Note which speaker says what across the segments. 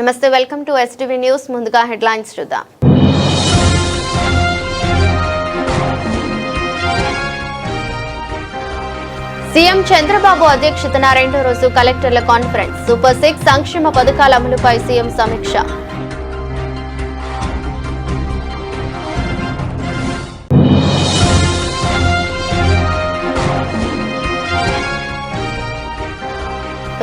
Speaker 1: నమస్తే, welcome to STV news. ముందుగా headlines చూద్దాం. సీఎం చంద్రబాబు అధ్యక్షతన రెండో రోజు కలెక్టర్ల కాన్ఫరెన్స్. సూపర్ 6 సంక్షేమ పథకాల అమలుపై సీఎం సమీక్ష.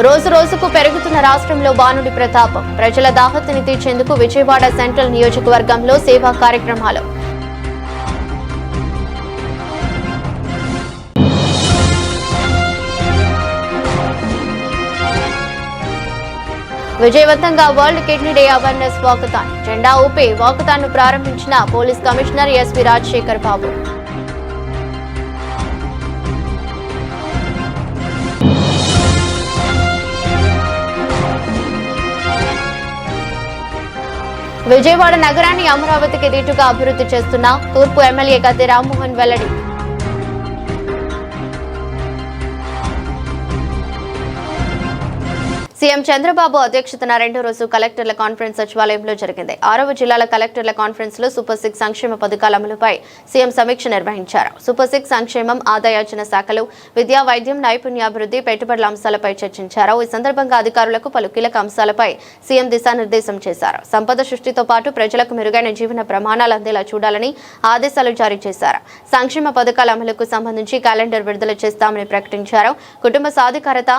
Speaker 1: రోజు రోజుకు పెరుగుతున్న రాష్ట్రంలో బాణుడి ప్రతాపం. ప్రజల దాహత్తుని తీర్చేందుకు విజయవాడ సెంట్రల్ నియోజకవర్గంలో సేవా కార్యక్రమాలు. విజయవంతంగా world kidney day awareness walkathon. జెండా ఊపి వాకథాన్ ను ప్రారంభించిన పోలీస్ కమిషనర్ ఎస్వి రాజశేఖర్ బాబు. విజయవాడ నగరాన్ని అమరావతికి దీటుగా అభివృద్ధి చేస్తున్న తూర్పు ఎమ్మెల్యే గద్దె రామ్మోహన్ వెల్లడి. సీఎం చంద్రబాబు అధ్యక్షతన రెండో రోజు కలెక్టర్ల కాన్ఫరెన్స్ సచివాలయంలో జరిగింది. 6వ జిల్లాల కలెక్టర్ల కాన్ఫరెన్స్ లో సూపర్ 6 సంక్షేమ పథకాల అమలుపై సీఎం సమీక్ష నిర్వహించారు. సూపర్ 6 సంక్షేమం, ఆదాయార్జన శాఖలు, విద్యా, వైద్యం, నైపుణ్యాభివృద్ధి, పెట్టుబడుల అంశాలపై చర్చించారు. ఈ సందర్భంగా అధికారులకు పలు కీలక అంశాలపై సీఎం దిశానిర్దేశం చేశారు. సంపద సృష్టితో పాటు ప్రజలకు మెరుగైన జీవన ప్రమాణాలు అందేలా చూడాలని ఆదేశాలు జారీ చేశారు. సంక్షేమ పథకాల అమలుకు సంబంధించి క్యాలెండర్ విడుదల చేస్తామని ప్రకటించారు. కుటుంబ సాధికారత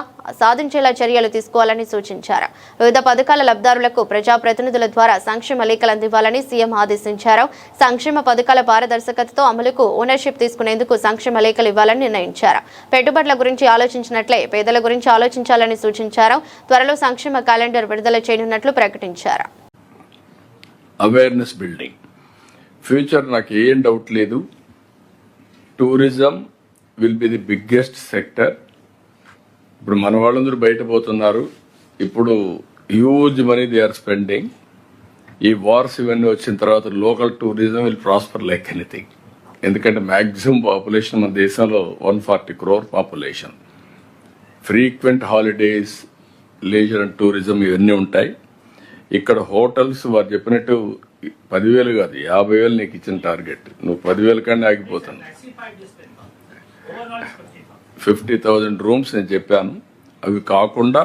Speaker 1: సాధించేలా చర్యలు తీసుకోవాలని సూచించారు. వివిధ పథకాల లబ్ధారులకు ప్రజాప్రతినిధుల ద్వారా సంక్షేమ లేఖలు అందివ్వాలని సీఎం ఆదేశించారు. సంక్షేమ పథకాల పారదర్శకతతో అమలుకు ఓనర్షిప్ తీసుకునేందుకు సంక్షేమ లేఖలు ఇవ్వాలని నిర్ణయించారు. పెట్టుబడుల గురించి ఆలోచించినట్లే పేదల గురించి ఆలోచించాలని సూచించారు. త్వరలో సంక్షేమ క్యాలెండర్ విడుదల చేయనున్నట్లు ప్రకటించారు.
Speaker 2: అవేర్నెస్ బిల్డింగ్ ఫ్యూచర్ నాకు ఏం డౌట్ లేదు. Tourism will be the biggest sector. ఇప్పుడు మన వాళ్ళందరూ బయట పోతున్నారు. ఇప్పుడు huge money they are spending. ఈ వార్స్ ఇవన్నీ వచ్చిన తర్వాత local tourism will prosper like anything. ఎందుకంటే మ్యాక్సిమం పాపులేషన్ మన దేశంలో 140 crore population. Frequent holidays, leisure and tourism ఇవన్నీ ఉంటాయి. ఇక్కడ హోటల్స్ వారు చెప్పినట్టు 10,000 కాదు 50,000 నీకు ఇచ్చిన టార్గెట్. నువ్వు 10,000 కానీ ఆగిపోతాను. 50,000 రూమ్స్ నేను చెప్పాను. అవి కాకుండా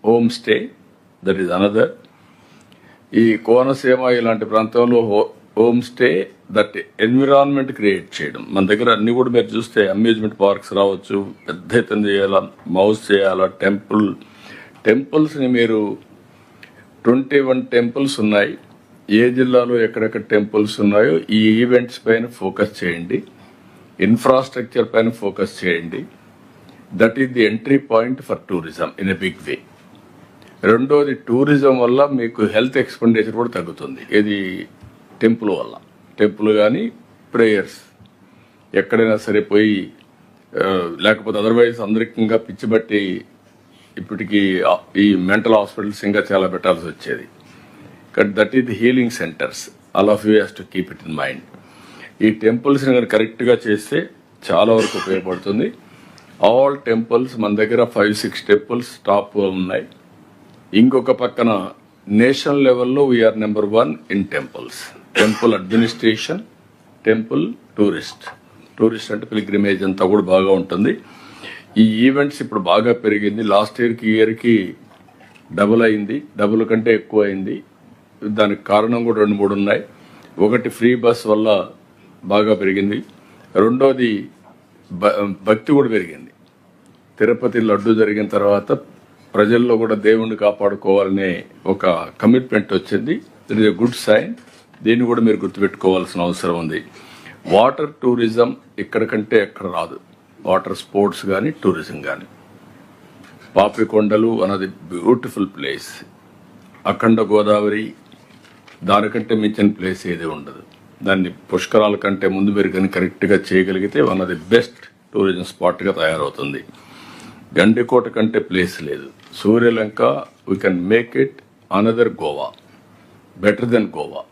Speaker 2: home stay, that is another. ఈ కోనసీమ ఇలాంటి ప్రాంతంలో home stay, that environment create చేయడం. మన దగ్గర అన్ని కూడా మీరు చూస్తే అమ్యూజ్మెంట్ పార్క్స్ రావచ్చు, పెద్ద ఎత్తున చేయాలా, మౌస్ చేయాలా, టెంపుల్స్ని మీరు 21 టెంపుల్స్ ఉన్నాయి. ఏ జిల్లాలో ఎక్కడెక్కడ టెంపుల్స్ ఉన్నాయో ఈ ఈవెంట్స్ పైన ఫోకస్ చేయండి. ఇన్ఫ్రాస్ట్రక్చర్ పైన ఫోకస్ చేయండి. That is the entry point for tourism in a big way. రెండోది, టూరిజం వల్ల మీకు హెల్త్ ఎక్స్పెండిచర్ కూడా తగ్గుతుంది. ఇది టెంపుల్ వల్ల. టెంపుల్ కానీ ప్రేయర్స్ ఎక్కడైనా సరే పోయి, లేకపోతే అదర్వైజ్ అందరికంగా పిచ్చిబట్టి ఇప్పటికీ ఈ మెంటల్ హాస్పిటల్స్ ఇంకా చాలా పెట్టాల్సి వచ్చేది. That is the healing centres. All of you has to keep it in mind. ఈ టెంపుల్స్ని కనుక కరెక్ట్గా చేస్తే చాలా వరకు ఉపయోగపడుతుంది. ఆల్ టెంపుల్స్ మన దగ్గర 5-6 టెంపుల్స్ టాప్ ఉన్నాయి. ఇంకొక పక్కన నేషనల్ లెవెల్లో we are number 1 in temples. Temple administration, temple tourist అంటే పిల్గ్రిమేజ్ అంతా కూడా బాగా ఉంటుంది. ఈ ఈవెంట్స్ ఇప్పుడు బాగా పెరిగింది. లాస్ట్ ఇయర్కి డబుల్ అయింది, డబుల్ కంటే ఎక్కువ అయింది. దానికి కారణం కూడా 2-3 ఉన్నాయి. ఒకటి, ఫ్రీ బస్ వల్ల బాగా పెరిగింది. రెండోది, భక్తి కూడా పెరిగింది. తిరుపతి లడ్డు జరిగిన తర్వాత ప్రజల్లో కూడా దేవుణ్ణి కాపాడుకోవాలనే ఒక కమిట్మెంట్ వచ్చింది. It is a good sign. దీన్ని కూడా మీరు గుర్తుపెట్టుకోవాల్సిన అవసరం ఉంది. వాటర్ టూరిజం ఇక్కడ కంటే ఎక్కడ రాదు. వాటర్ స్పోర్ట్స్ కానీ టూరిజం కానీ. పాపికొండలు అన్నది బ్యూటిఫుల్ ప్లేస్. అఖండ గోదావరి దానికంటే మించిన ప్లేస్ ఏది ఉండదు. దాన్ని పుష్కరాల కంటే ముందు మీరు కానీ కరెక్ట్గా చేయగలిగితే one of the best tourism స్పాట్గా తయారవుతుంది. గండికోట కంటే ప్లేస్ లేదు. Suryalanka, we can make it another Goa, better then Goa.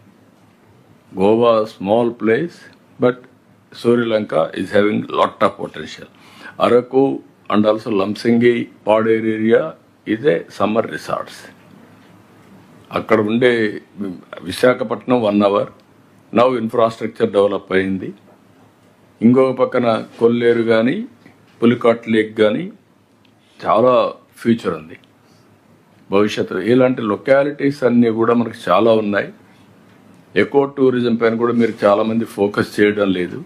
Speaker 2: Goa small place, but Surilanka is having lot of potential. Araku and also Lamsingi, Pader area is a summer resorts. అక్కడ ఉండే Visakhapatnam 1 hour now infrastructure develop అయింది. ఇంకొక పక్కన కొల్లేరు కానీ Pulicat lake కానీ చాలా future ఉంది భవిష్యత్తులో. ఇలాంటి లొకాలిటీస్ అన్నీ కూడా మనకు చాలా ఉన్నాయి. ఎకో టూరిజం పైన కూడా మీరు చాలామంది ఫోకస్ చేయడం లేదు.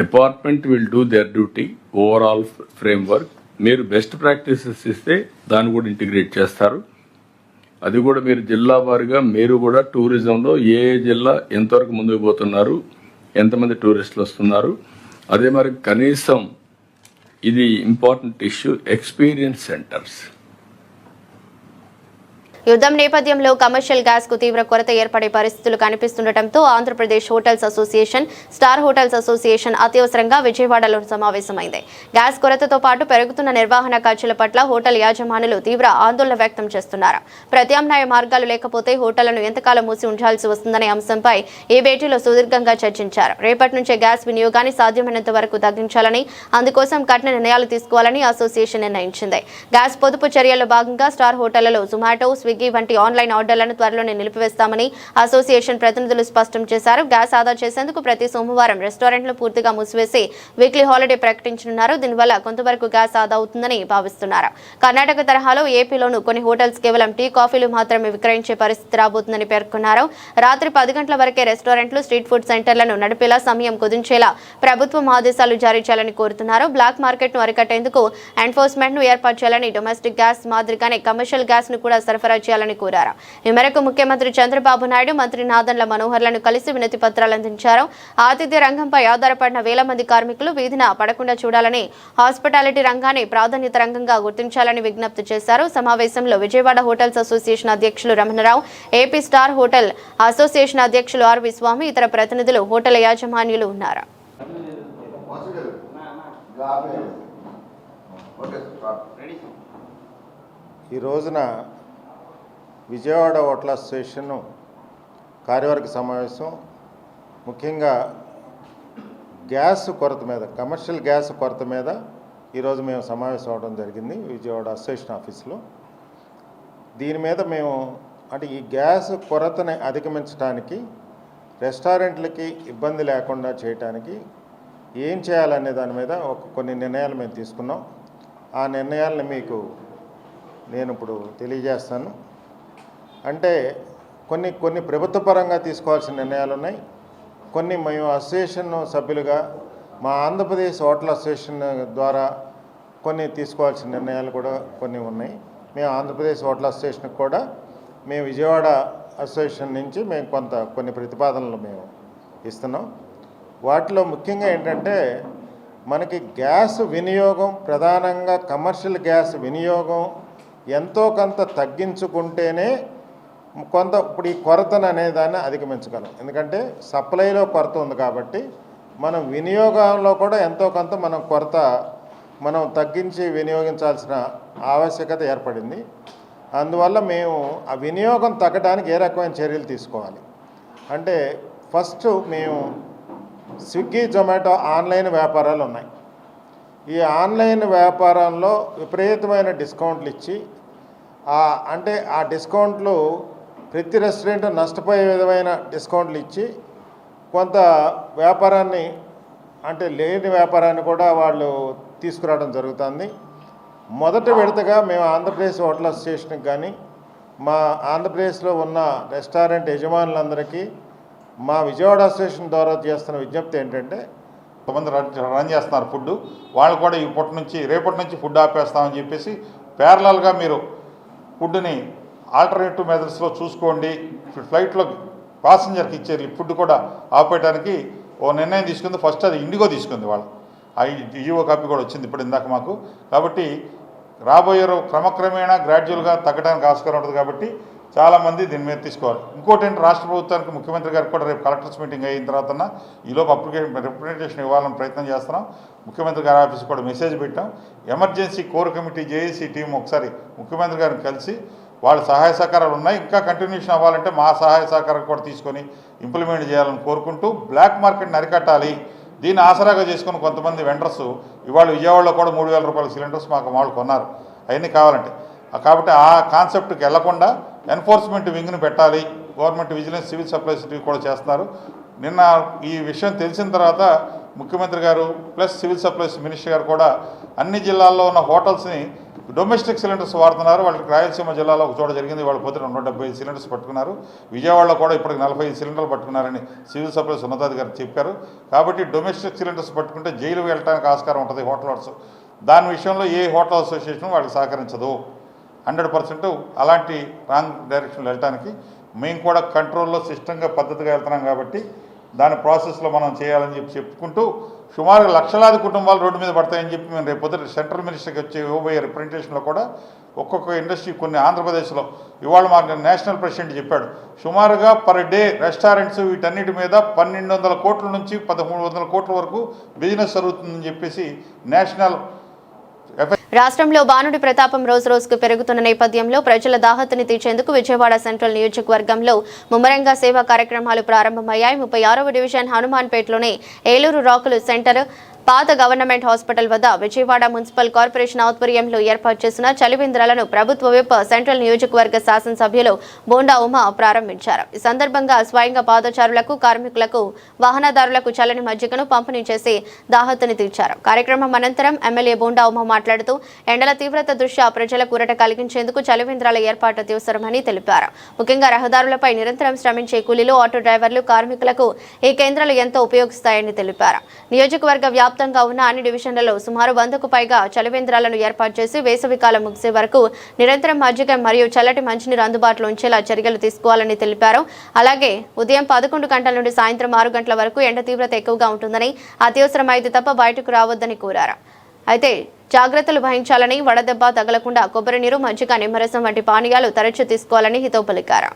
Speaker 2: Department will do their duty overall framework. మీరు బెస్ట్ ప్రాక్టీసెస్ ఇస్తే దాన్ని కూడా ఇంటిగ్రేట్ చేస్తారు. అది కూడా మీరు జిల్లా వారీగా మీరు కూడా టూరిజంలో ఏ జిల్లా ఎంతవరకు ముందుకు పోతున్నారు, ఎంతమంది టూరిస్టులు వస్తున్నారు, అదే మరి కనీసం ఇది ఇంపార్టెంట్ ఇష్యూ ఎక్స్పీరియన్స్ సెంటర్స్.
Speaker 1: యుద్ధం నేపథ్యంలో కమర్షియల్ గ్యాస్ కు తీవ్ర కొరత ఏర్పడే పరిస్థితులు కనిపిస్తుండటంతో Andhra Pradesh hotels association, star hotels association అత్యవసరంగా విజయవాడలో సమావేశమైంది. గ్యాస్ కొరతతో పాటు పెరుగుతున్న నిర్వహణ ఖర్చుల పట్ల హోటల్ యాజమానులు తీవ్ర ఆందోళన వ్యక్తం చేస్తున్నారు. ప్రత్యామ్నాయ మార్గాలు లేకపోతే హోటళ్లను ఎంతకాలం మూసి ఉంచాల్సి వస్తుందనే అంశంపై ఈ భేటీలో సుదీర్ఘంగా చర్చించారు. రేపటి నుంచే గ్యాస్ వినియోగాన్ని సాధ్యమైనంత వరకు తగ్గించాలని, అందుకోసం కఠిన నిర్ణయాలు తీసుకోవాలని అసోసియేషన్ నిర్ణయించింది. గ్యాస్ పొదుపు చర్యల్లో భాగంగా స్టార్ హోటళ్లలో జొమాటో, స్విగ్గీ వంటి ఆన్లైన్ ఆర్డర్లను త్వరలోనే నిలిపివేస్తామని అసోసియేషన్ ప్రతినిధులు స్పష్టం చేశారు. గ్యాస్ ఆదా చేసేందుకు ప్రతి సోమవారం రెస్టారెంట్లు పూర్తిగా మూసివేసి వీక్లీ హాలిడే ప్రకటించనున్నారు. దీనివల్ల కొంతవరకు గ్యాస్ ఆదా అవుతుందని భావిస్తున్నారు. కర్ణాటక తరహాలో ఏపీలోనూ కొన్ని హోటల్స్ కేవలం టీ, కాఫీలు మాత్రమే విక్రయించే పరిస్థితి రాబోతుందని పేర్కొన్నారు. రాత్రి 10 గంటల వరకే రెస్టారెంట్లు, స్ట్రీట్ ఫుడ్ సెంటర్లను నడిపేలా సమయం కుదించేలా ప్రభుత్వం ఆదేశాలు జారీ చేయాలని కోరుతున్నారు. బ్లాక్ మార్కెట్ ను అరికట్టేందుకు ఎన్ఫోర్స్మెంట్ ను ఏర్పాటు చేయాలని, డొమెస్టిక్ గ్యాస్ మాదిరిగానే కమర్షియల్ గ్యాస్ ను కూడా సరఫరా చేయాలని కోరారు. ఈ మేరకు ముఖ్యమంత్రి చంద్రబాబు నాయుడు మంత్రి నాదెండ్ల మనోహర్లను కలిసి వినతి పత్రాలు అందించారు. ఆతిథ్య రంగంపై ఆధారపడిన వేల మంది కార్మికులు వీధిన పడకుండా చూడాలని, హాస్పిటాలిటీ రంగాన్ని ప్రాధాన్యత రంగంగా గుర్తించాలని విజ్ఞప్తి చేశారు. సమావేశంలో విజయవాడ హోటల్స్ అసోసియేషన్ అధ్యక్షులు Ramanarao, AP star hotel association అధ్యక్షులు ఆర్వి స్వామి, ఇతర ప్రతినిధులు, హోటల్ యాజమాన్యులు ఉన్నారు.
Speaker 3: ఈ రోజున విజయవాడ హోటల్ అసోసియేషన్ కార్యవర్గ సమావేశం ముఖ్యంగా గ్యాస్ కొరత మీద, కమర్షియల్ గ్యాస్ కొరత మీద ఈరోజు మేము సమావేశం అవడం జరిగింది విజయవాడ అసోసియేషన్ ఆఫీస్లో. దీని మీద మేము అంటే ఈ గ్యాస్ కొరతని అధిగమించడానికి, రెస్టారెంట్లకి ఇబ్బంది లేకుండా చేయడానికి ఏం చేయాలనే దాని మీద కొన్ని నిర్ణయాలు మేము తీసుకున్నాం. ఆ నిర్ణయాలను మీకు నేను ఇప్పుడు తెలియజేస్తాను. అంటే కొన్ని ప్రభుత్వ పరంగా తీసుకోవాల్సిన నిర్ణయాలు ఉన్నాయి. కొన్ని మేము అసోసియేషన్ సభ్యులుగా మా ఆంధ్రప్రదేశ్ హోటల్ అసోసియేషన్ ద్వారా కొన్ని తీసుకోవాల్సిన నిర్ణయాలు కూడా కొన్ని ఉన్నాయి. మేము ఆంధ్రప్రదేశ్ హోటల్ అసోసియేషన్కి కూడా మేము విజయవాడ అసోసియేషన్ నుంచి మేము కొన్ని ప్రతిపాదనలు మేము ఇస్తున్నాం. వాటిలో ముఖ్యంగా ఏంటంటే మనకి గ్యాస్ వినియోగం, ప్రధానంగా కమర్షియల్ గ్యాస్ వినియోగం ఎంతో కొంత తగ్గించుకుంటేనే ఇప్పుడు ఈ కొరతను అనేదాన్ని అధిగమించగలం. ఎందుకంటే సప్లైలో కొరత ఉంది కాబట్టి మనం వినియోగంలో కూడా ఎంతో కొంత మనం తగ్గించి వినియోగించాల్సిన ఆవశ్యకత ఏర్పడింది. అందువల్ల మేము ఆ వినియోగం తగ్గడానికి ఏ రకమైన చర్యలు తీసుకోవాలి అంటే, ఫస్ట్ మేము స్విగ్గీ, జొమాటో ఆన్లైన్ వ్యాపారాలు ఉన్నాయి. ఈ ఆన్లైన్ వ్యాపారంలో విపరీతమైన డిస్కౌంట్లు ఇచ్చి అంటే ఆ డిస్కౌంట్లు ప్రతి రెస్టారెంట్ నష్టపోయే విధమైన డిస్కౌంట్లు ఇచ్చి కొంత వ్యాపారాన్ని, అంటే లేని వ్యాపారాన్ని కూడా వాళ్ళు తీసుకురావడం జరుగుతుంది. మొదటి విడతగా మేము ఆంధ్రప్రదేశ్ హోటల్ అసోసియేషన్కి కానీ, మా ఆంధ్రప్రదేశ్లో ఉన్న రెస్టారెంట్ యజమానులందరికీ మా విజయవాడ అసోసియేషన్ ద్వారా చేస్తున్న విజ్ఞప్తి ఏంటంటే,
Speaker 4: కొంతమంది రన్ చేస్తున్నారు ఫుడ్, వాళ్ళు కూడా రేపటి నుంచి ఫుడ్ ఆపేస్తామని చెప్పేసి ప్యారలల్గా మీరు ఫుడ్ని ఆల్టర్నేటివ్ మెథడ్స్లో చూసుకోండి. ఫ్లైట్లో ప్యాసింజర్కి ఇచ్చే ఫుడ్ కూడా ఆపేయడానికి ఓ నిర్ణయం తీసుకుంది. ఫస్ట్ అది ఇండిగో తీసుకుంది. వాళ్ళు ఆ ఈఓ కాపీ కూడా వచ్చింది ఇప్పుడు ఇందాక మాకు. కాబట్టి రాబోయే క్రమక్రమేణా గ్రాడ్యువల్గా తగ్గడానికి ఆస్కారం ఉంటుంది. కాబట్టి చాలామంది దీని మీద తీసుకోవాలి. ఇంకోటి ఏంటి, రాష్ట్ర ప్రభుత్వానికి, ముఖ్యమంత్రి గారికి కూడా రేపు కలెక్టర్స్ మీటింగ్ అయిన తర్వాత ఈలోపు రిప్రజెంటేషన్ ఇవ్వాలని ప్రయత్నం చేస్తున్నాం. ముఖ్యమంత్రి గారి ఆఫీస్కి కూడా మెసేజ్ పెట్టాం. Emergency core committee, JAC team ఒకసారి ముఖ్యమంత్రి గారిని కలిసి వాళ్ళ సహాయ సహకారాలు ఉన్నాయి, ఇంకా కంటిన్యూషన్ అవ్వాలంటే మా సహాయ సహకారాలు కూడా తీసుకొని ఇంప్లిమెంట్ చేయాలని కోరుకుంటూ, బ్లాక్ మార్కెట్ని అరికట్టాలి. దీన్ని ఆసరాగా చేసుకుని కొంతమంది వెండర్స్ ఇవాళ విజయవాడలో కూడా 3,000 రూపాయల సిలిండర్స్ మాకు వాళ్ళు కొన్నారు, అవన్నీ కావాలంటే. కాబట్టి ఆ కాన్సెప్ట్కి వెళ్లకుండా ఎన్ఫోర్స్మెంట్ వింగ్ను పెట్టాలి, గవర్నమెంట్ విజిలెన్స్ సివిల్ సప్లైస్ కూడా చేస్తున్నారు. నిన్న ఈ విషయం తెలిసిన తర్వాత ముఖ్యమంత్రి గారు ప్లస్ సివిల్ సప్లైస్ మినిస్టర్ గారు కూడా అన్ని జిల్లాల్లో ఉన్న హోటల్స్ని డొమెస్టిక్ సిలిండర్స్ వాడుతున్నారు. వాళ్ళకి రాయలసీమ జిల్లాలో ఒక చోట జరిగింది, వాళ్ళు పొద్దున 175 సిలిండర్స్ పట్టుకున్నారు. విజయవాడలో కూడా ఇప్పటికి 45 సిలిండర్లు పట్టుకున్నారని సివిల్ సప్లైస్ ఉన్నతాధికారి చెప్పారు. కాబట్టి డొమెస్టిక్ సిలిండర్స్ పట్టుకుంటే జైలు వెళ్ళడానికి ఆస్కారం ఉంటుంది హోటల్స్. దాని విషయంలో ఏ హోటల్ అసోసియేషన్ వాళ్ళకి సహకరించదు. 100% అలాంటి రాంగ్ డైరెక్షన్లో వెళ్ళడానికి మేము కూడా కంట్రోల్లో సిస్టంగా పద్ధతిగా వెళ్తున్నాం. కాబట్టి దాని ప్రాసెస్లో మనం చేయాలని చెప్పుకుంటూ సుమారు లక్షలాది కుటుంబాలు రోడ్డు మీద పడతాయని చెప్పి మేము రేపు పొద్దున సెంట్రల్ మినిస్టర్కి వచ్చి ఇవ్వబోయే రిప్రజెంటేషన్లో కూడా ఒక్కొక్క ఇండస్ట్రీ కొన్ని ఆంధ్రప్రదేశ్లో ఇవాళ మాకు నేషనల్ ప్రెసిడెంట్ చెప్పాడు, సుమారుగా పర్ డే రెస్టారెంట్స్ వీటన్నిటి మీద 1200 కోట్ల నుంచి 1300 కోట్ల వరకు బిజినెస్ జరుగుతుందని చెప్పేసి నేషనల్.
Speaker 1: రాష్ట్రంలో బాణుడి ప్రతాపం రోజు రోజుకు పెరుగుతున్న నేపథ్యంలో ప్రజల దాహతని తీర్చేందుకు విజయవాడ సెంట్రల్ నియోజకవర్గంలో ముమ్మరంగా సేవా కార్యక్రమాలు ప్రారంభమయ్యాయి. 36వ డివిజన్ హనుమాన్పేటలోని ఏలూరు రాకులు సెంటర్, పాత గవర్నమెంట్ హాస్పిటల్ వద్ద విజయవాడ మున్సిపల్ కార్పొరేషన్ ఆధ్వర్యంలో ఏర్పాటు చేసిన చలివేంద్రాలను ప్రభుత్వ విప్ సెంట్రల్ నియోజకవర్గ శాసనసభ్యులు బోండా ఉమా ప్రారంభించారు. ఈ సందర్భంగా స్వయంగా పాదచారులకు, కార్మికులకు, వాహనదారులకు చల్లని మజ్జిగను పంపిణీ చేసి దాహతని తీర్చారు. కార్యక్రమం అనంతరం ఎమ్మెల్యే బోండా ఉమా మాట్లాడుతూ ఎండల తీవ్రత దృష్ట్యా ప్రజలకు ఊరట కలిగించేందుకు చలివేంద్రాల ఏర్పాటు అత్యవసరమని తెలిపారు. ముఖ్యంగా రహదారులపై నిరంతరం శ్రమించే కూలీలు, ఆటో డ్రైవర్లు, కార్మికులకు ఈ కేంద్రాలు ఎంతో ఉపయోగిస్తాయని తెలిపారు. నియోజకవర్గ వ్యాప్తంగా ఉన్న అన్ని డివిజన్లలో సుమారు 100కు పైగా చలివేంద్రాలను ఏర్పాటు చేసి వేసవికాలం ముగిసే వరకు నిరంతరం మజ్జిగ మరియు చల్లటి మంచినీరు అందుబాటులో ఉంచేలా చర్యలు తీసుకోవాలని తెలిపారు. అలాగే ఉదయం 11 గంటల నుండి సాయంత్రం 6 గంటల వరకు ఎండ తీవ్రత ఎక్కువగా ఉంటుందని, అత్యవసరమైతే తప్ప బయటకు రావద్దని కోరారు. అయితే జాగ్రత్తలు వహించాలని, వడదెబ్బ తగలకుండా కొబ్బరి నీరు, మజ్జిగ, నిమ్మరసం వంటి పానీయాలు తరచూ తీసుకోవాలని హితవు పలికారు.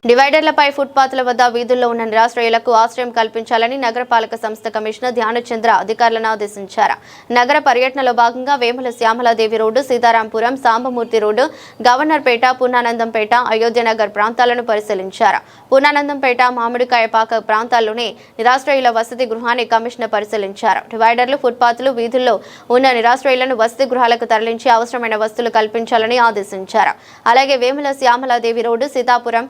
Speaker 1: డివైడర్లపై, ఫుట్పాత్ల వద్ద, వీధుల్లో ఉన్న నిరాశ్రయులకు ఆశ్రయం కల్పించాలని నగరపాలక సంస్థ కమిషనర్ ధ్యానచంద్ర అధికారులను ఆదేశించారు. నగర పర్యటనలో భాగంగా వేముల శ్యామలాదేవి రోడ్డు, సీతారాంపురం, సాంబమూర్తి రోడ్డు, గవర్నర్పేట, పూర్ణానందంపేట, అయోధ్యనగర్ ప్రాంతాలను పరిశీలించారు. పూర్ణానందంపేట, మామిడికాయపాక ప్రాంతాల్లోని నిరాశ్రయుల వసతి గృహాన్ని కమిషనర్ పరిశీలించారు. డివైడర్లు, ఫుట్పాత్లు, వీధుల్లో ఉన్న నిరాశ్రయులను వసతి గృహాలకు తరలించి అవసరమైన వసతులు కల్పించాలని ఆదేశించారు. అలాగే వేముల శ్యామలాదేవి రోడ్డు, సీతాపురం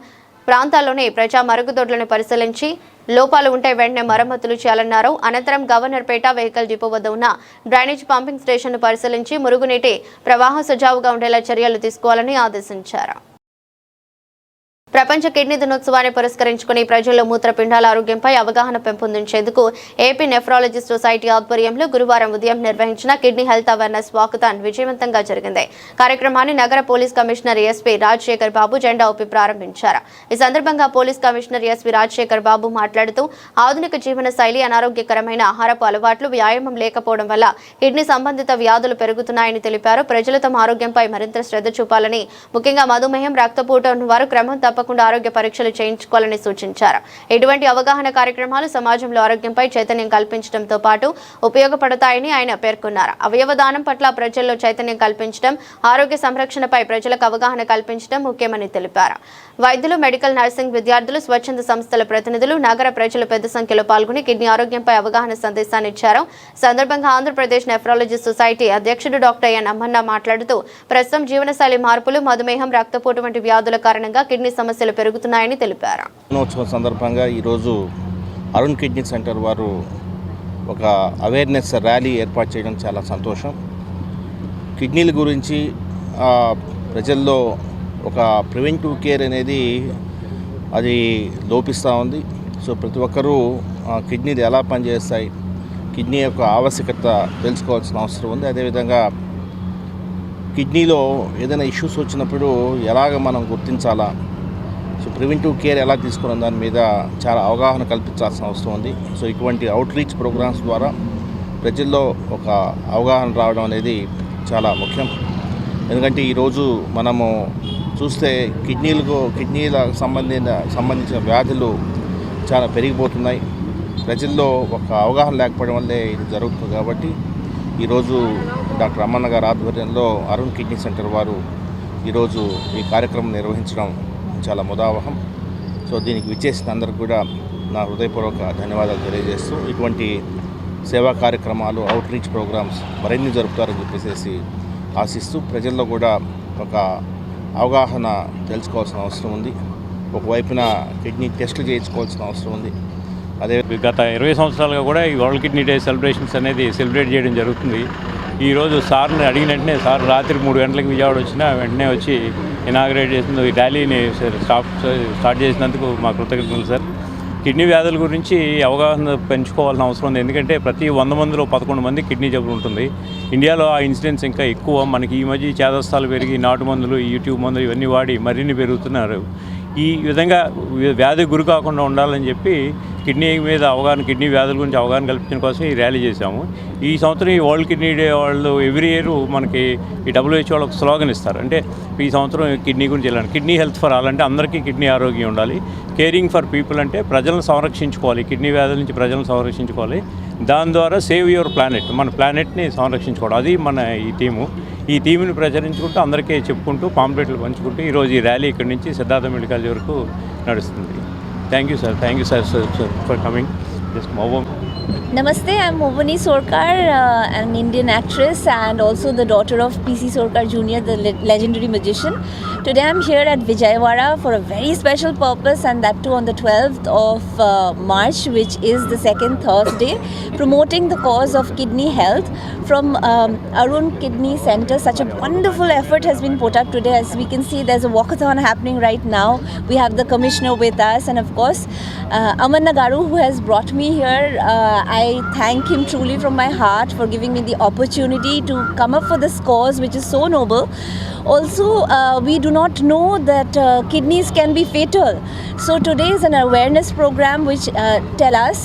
Speaker 1: ప్రాంతాల్లోని ప్రజా మరుగుదొడ్లను పరిశీలించి లోపాలు ఉంటే వెంటనే మరమ్మతులు చేయాలన్నారు. అనంతరం గవర్నర్పేట వెహికల్ డిపో వద్ద ఉన్న డ్రైనేజ్ పంపింగ్ స్టేషన్ను పరిశీలించి మురుగునీటి ప్రవాహం సజావుగా ఉండేలా చర్యలు తీసుకోవాలని ఆదేశించారు. ప్రపంచ కిడ్నీ దినోత్సవాన్ని పురస్కరించుకుని ప్రజల్లో మూత్రపిండాల ఆరోగ్యంపై అవగాహన పెంపొందించేందుకు ఏపీ నెఫ్రాలజిస్ట్ సొసైటీ ఆధ్వర్యంలో గురువారం ఉదయం నిర్వహించిన కిడ్నీ హెల్త్ అవేర్నెస్ వాకథాన్ విజయవంతంగా జరిగింది. కార్యక్రమాన్ని నగర పోలీస్ కమిషనర్ ఎస్పీ రాజశేఖర్ బాబు జెండా ఊపి ప్రారంభించారు. ఈ సందర్భంగా పోలీస్ కమిషనర్ ఎస్పీ రాజశేఖర్ బాబు మాట్లాడుతూ ఆధునిక జీవన శైలి, అనారోగ్యకరమైన ఆహారపు అలవాట్లు, వ్యాయామం లేకపోవడం వల్ల కిడ్నీ సంబంధిత వ్యాధులు పెరుగుతున్నాయని తెలిపారు. ప్రజలు తమ ఆరోగ్యంపై మరింత శ్రద్ధ చూపాలని, ముఖ్యంగా మధుమేహం, రక్తపోటు ఉన్న వారు క్రమం తప్పకుండా ఆరోగ్య పరీక్షలు చేయించుకోవాలని సూచించారు. ఇటువంటి అవగాహన కార్యక్రమాలు సమాజంలో ఆరోగ్యంపై చైతన్యం కల్పించడంతో పాటు ఉపయోగపడతాయని ఆయన పేర్కొన్నారు. అవయవ దానం పట్ల ప్రజల్లో చైతన్యం కల్పించడం, ఆరోగ్య సంరక్షణపై ప్రజలకు అవగాహన కల్పించడం ముఖ్యమని తెలిపారు. వైద్యులు, మెడికల్ నర్సింగ్ విద్యార్థులు, స్వచ్ఛంద సంస్థల ప్రతినిధులు, నగర ప్రజలు పెద్ద సంఖ్యలో పాల్గొని కిడ్నీ ఆరోగ్యంపై అవగాహన సందేశాన్ని ఇచ్చారు. సందర్భంగా ఆంధ్రప్రదేశ్ నెఫ్రాలజిస్ట్ సొసైటీ అధ్యక్షుడు డాక్టర్ ఎన్ అమ్మన్న మాట్లాడుతూ ప్రస్తుతం జీవనశైలి మార్పులు, మధుమేహం, రక్తపోటు వంటి వ్యాధుల కారణంగా కిడ్నీ సమస్యలు పెరుగుతున్నాయని తెలిపారు.
Speaker 5: దినోత్సవం సందర్భంగా ఈరోజు అరుణ్ కిడ్నీ సెంటర్ వారు ఒక అవేర్నెస్ ర్యాలీ ఏర్పాటు చేయడం చాలా సంతోషం. కిడ్నీల గురించి ప్రజల్లో ఒక ప్రివెంటివ్ కేర్ అనేది అది లోపిస్తూ ఉంది. సో ప్రతి ఒక్కరూ కిడ్నీలు ఎలా పనిచేస్తాయి, కిడ్నీ యొక్క ఆవశ్యకత తెలుసుకోవాల్సిన అవసరం ఉంది. అదేవిధంగా కిడ్నీలో ఏదైనా ఇష్యూస్ వచ్చినప్పుడు ఎలాగ మనం గుర్తించాలా, సో ప్రివెంటివ్ కేర్ ఎలా తీసుకోవడం దాని మీద చాలా అవగాహన కల్పించాల్సిన అవసరం ఉంది. సో ఇటువంటి అవుట్ రీచ్ ప్రోగ్రామ్స్ ద్వారా ప్రజల్లో ఒక అవగాహన రావడం అనేది చాలా ముఖ్యం. ఎందుకంటే ఈరోజు మనము చూస్తే కిడ్నీలకు సంబంధించిన వ్యాధులు చాలా పెరిగిపోతున్నాయి. ప్రజల్లో ఒక అవగాహన లేకపోవడం వల్లే ఇది జరుగుతుంది. కాబట్టి ఈరోజు డాక్టర్ అమ్మన్న గారి ఆధ్వర్యంలో అరుణ్ కిడ్నీ సెంటర్ వారు ఈరోజు ఈ కార్యక్రమం నిర్వహించడం చాలా ముదావహం. సో దీనికి విచ్చేసిన అందరికి కూడా నా హృదయపూర్వక ధన్యవాదాలు తెలియజేస్తూ ఇటువంటి సేవా కార్యక్రమాలు, అవుట్ రీచ్ ప్రోగ్రామ్స్ మరిన్ని జరుపుతారని చెప్పేసి ఆశిస్తూ ప్రజల్లో కూడా ఒక అవగాహన తెలుసుకోవాల్సిన అవసరం ఉంది. ఒకవైపున కిడ్నీ టెస్టులు చేయించుకోవాల్సిన అవసరం ఉంది. అదే
Speaker 6: గత 20 సంవత్సరాలుగా కూడా ఈ వరల్డ్ కిడ్నీ డే సెలబ్రేషన్స్ అనేది సెలబ్రేట్ చేయడం జరుగుతుంది. ఈరోజు సార్ని అడిగిన వెంటనే సార్ రాత్రి 3 గంటలకు విజయవాడ వచ్చినా వెంటనే వచ్చి ఇనాగ్రేట్ చేసింది. ఈ ర్యాలీని స్టార్ట్ చేసినందుకు మా కృతజ్ఞతలు సార్. కిడ్నీ వ్యాధుల గురించి అవగాహన పెంచుకోవాల్సిన అవసరం ఉంది. ఎందుకంటే ప్రతి 100 మందిలో 11 మంది కిడ్నీ జబ్బులు ఉంటుంది. ఇండియాలో ఆ ఇన్సిడెన్స్ ఇంకా ఎక్కువ. మనకి ఈ మధ్య చేదస్తాలు పెరిగి నాటు మందులు, యూట్యూబ్ మందులు ఇవన్నీ వాడి మరిన్ని పెరుగుతున్నారు. ఈ విధంగా వ్యాధి గురి కాకుండా ఉండాలని చెప్పి కిడ్నీ వ్యాధుల గురించి అవగాహన కల్పించడం కోసం ఈ ర్యాలీ చేశాము. ఈ సంవత్సరం ఈ వరల్డ్ కిడ్నీ డే వాళ్ళు ఎవ్రీ ఇయర్ మనకి ఈ WHO వాళ్ళు ఒక స్లోగన్ ఇస్తారు. అంటే ఈ సంవత్సరం కిడ్నీ గురించి వెళ్ళాలి. కిడ్నీ హెల్త్ ఫర్ ఆల్ అంటే అందరికీ కిడ్నీ ఆరోగ్యం ఉండాలి. కేరింగ్ ఫర్ పీపుల్ అంటే ప్రజలను సంరక్షించుకోవాలి, కిడ్నీ వ్యాధుల నుంచి ప్రజలను సంరక్షించుకోవాలి. దాని ద్వారా సేవ్ యువర్ ప్లానెట్, మన ప్లానెట్ని సంరక్షించుకోవడం, అది మన ఈ థీమ్ని ప్రచురించుకుంటూ అందరికీ చెప్పుకుంటూ పాంప్లెట్లు పంచుకుంటూ ఈరోజు ఈ ర్యాలీ ఇక్కడి నుంచి సిద్ధార్థ మెడికల్ కాలేజ్ వరకు నడుస్తుంది. Thank you sir for coming. Just move.
Speaker 7: Namaste, I'm Movani Sorkar, an Indian actress and also the daughter of PC Sorkar Jr., the legendary magician. Today I'm here at Vijayawada for a very special purpose, and that too on the 12th of March, which is the second Thursday, promoting the cause of kidney health from Arun Kidney Center. Such a wonderful effort has been put up today. As we can see, there's a walkathon happening right now. We have the commissioner with us, and of course Amanna Garu, who has brought me here. I thank him truly from my heart for giving me the opportunity to come up for this cause, which is so noble. Also, we do not know that kidneys can be fatal. So today is an awareness program which tell us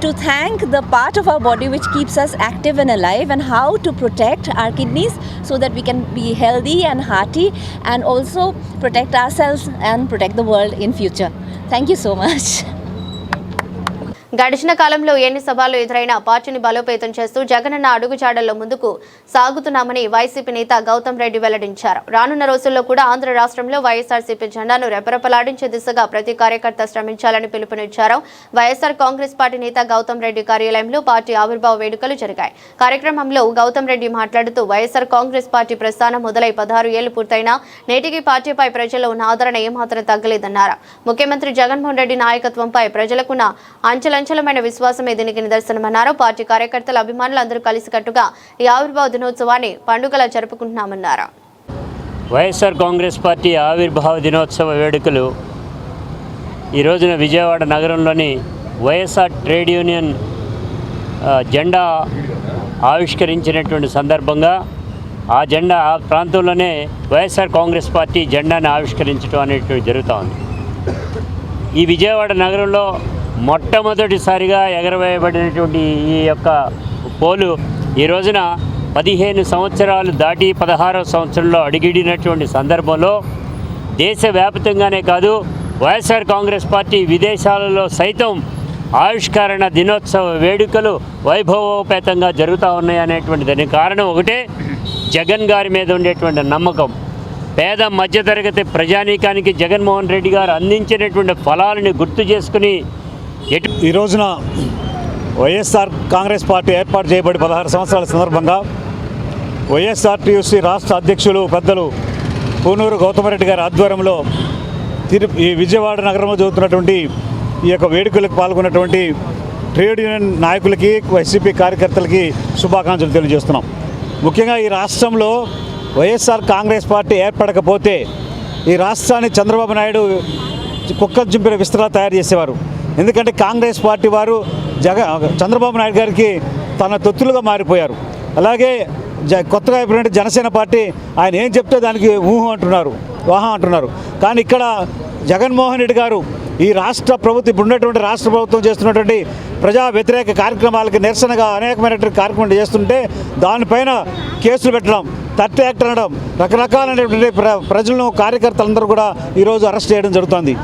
Speaker 7: to thank the part of our body which keeps us active and alive, and how to protect our kidneys so that we can be healthy and hearty, and also protect ourselves and protect the world in future. Thank you so much.
Speaker 1: గడిచిన కాలంలో ఎన్ని సభలు ఎదురైనా పార్టీని బలోపేతం చేస్తూ జగనన్న అడుగుజాడల్లో ముందుకు సాగుతున్నామని వైసీపీ నేత గౌతమ్ రెడ్డి వెల్లడించారు. రానున్న రోజుల్లో కూడా ఆంధ్ర రాష్ట్రంలో వైఎస్ఆర్సీపీ జెండాను రెపరెపలాడించే దిశగా ప్రతి కార్యకర్త శ్రమించాలని పిలుపునిచ్చారు. వైఎస్ఆర్ కాంగ్రెస్ పార్టీ నేత గౌతమ్ రెడ్డి కార్యాలయంలో పార్టీ ఆవిర్భావ వేడుకలు జరిగాయి. కార్యక్రమంలో గౌతమ్ రెడ్డి మాట్లాడుతూ వైఎస్ఆర్ కాంగ్రెస్ పార్టీ ప్రస్థానం మొదలై 16 ఏళ్లు పూర్తయినా నేటికి పార్టీపై ప్రజల్లో ఉన్న ఆదరణ ఏమాత్రం తగ్గలేదన్నారు. ముఖ్యమంత్రి జగన్మోహన్ రెడ్డి నాయకత్వంపై ప్రజలకున్న అంచలంచలమైన విశ్వాసమే దీనికి నిదర్శనమన్నారు. పార్టీ కార్యకర్తల అభిమానులు అందరూ కలిసికట్టుగా ఈ ఆవిర్భావ దినోత్సవాన్ని పండుగలా జరుపుకుంటున్నామన్నారు.
Speaker 8: వైఎస్ఆర్ కాంగ్రెస్ పార్టీ ఆవిర్భావ దినోత్సవ వేడుకలు ఈ రోజున విజయవాడ నగరంలోని వైఎస్ఆర్ ట్రేడ్ యూనియన్ జెండా ఆవిష్కరించినటువంటి సందర్భంగా ఆ ప్రాంతంలోనే వైఎస్ఆర్ కాంగ్రెస్ పార్టీ జెండాను ఆవిష్కరించడం అనేటువంటి జరుగుతూ ఉంది. ఈ విజయవాడ నగరంలో మొట్టమొదటిసారిగా ఎగరవేయబడినటువంటి ఈ యొక్క పోలు ఈ రోజున 15 సంవత్సరాలు దాటి 16వ సంవత్సరంలో అడుగిడినటువంటి సందర్భంలో దేశవ్యాప్తంగానే కాదు, వైఎస్ఆర్ కాంగ్రెస్ పార్టీ విదేశాలలో సైతం ఆవిష్కరణ దినోత్సవ వేడుకలు వైభవోపేతంగా జరుగుతూ ఉన్నాయి అనేటువంటి దానికి కారణం ఒకటే, జగన్ గారి మీద ఉండేటువంటి నమ్మకం. పేద మధ్యతరగతి ప్రజానీకానికి జగన్మోహన్ రెడ్డి గారు అందించినటువంటి ఫలాలను గుర్తు చేసుకుని
Speaker 9: ఈ రోజున వైఎస్ఆర్ కాంగ్రెస్ పార్టీ ఏర్పాటు చేయబడి 16 సంవత్సరాల సందర్భంగా వైఎస్ఆర్టీయూసీ రాష్ట్ర అధ్యక్షులు పెద్దలు పూనూరు గౌతమరెడ్డి గారి ఆధ్వర్యంలో ఈ విజయవాడ నగరంలో జరుగుతున్నటువంటి ఈ యొక్క వేడుకలకు పాల్గొన్నటువంటి ట్రేడ్ యూనియన్ నాయకులకి, వైసీపీ కార్యకర్తలకి శుభాకాంక్షలు తెలియజేస్తున్నాం. ముఖ్యంగా ఈ రాష్ట్రంలో వైఎస్ఆర్ కాంగ్రెస్ పార్టీ ఏర్పడకపోతే ఈ రాష్ట్రాన్ని చంద్రబాబు నాయుడు కుక్క చింపిన విస్తరాలు తయారు చేసేవారు. ఎందుకంటే కాంగ్రెస్ పార్టీ వారు చంద్రబాబు నాయుడు గారికి తన తొత్తులుగా మారిపోయారు. అలాగే కొత్తగా అయిపోయినట్టు జనసేన పార్టీ ఆయన ఏం చెప్తే దానికి వాహం అంటున్నారు. కానీ ఇక్కడ జగన్మోహన్ రెడ్డి గారు ఈ రాష్ట్ర ప్రభుత్వం, ఇప్పుడు ఉన్నటువంటి రాష్ట్ర ప్రభుత్వం చేస్తున్నటువంటి ప్రజా వ్యతిరేక కార్యక్రమాలకి నిరసనగా అనేకమైనటువంటి కార్యక్రమాలు చేస్తుంటే దానిపైన కేసులు పెట్టడం, థర్డ్ యాక్ట్ అనడం రకరకాలైనటువంటి ప్రజలను కార్యకర్తలందరూ కూడా ఈరోజు అరెస్ట్ చేయడం జరుగుతుంది.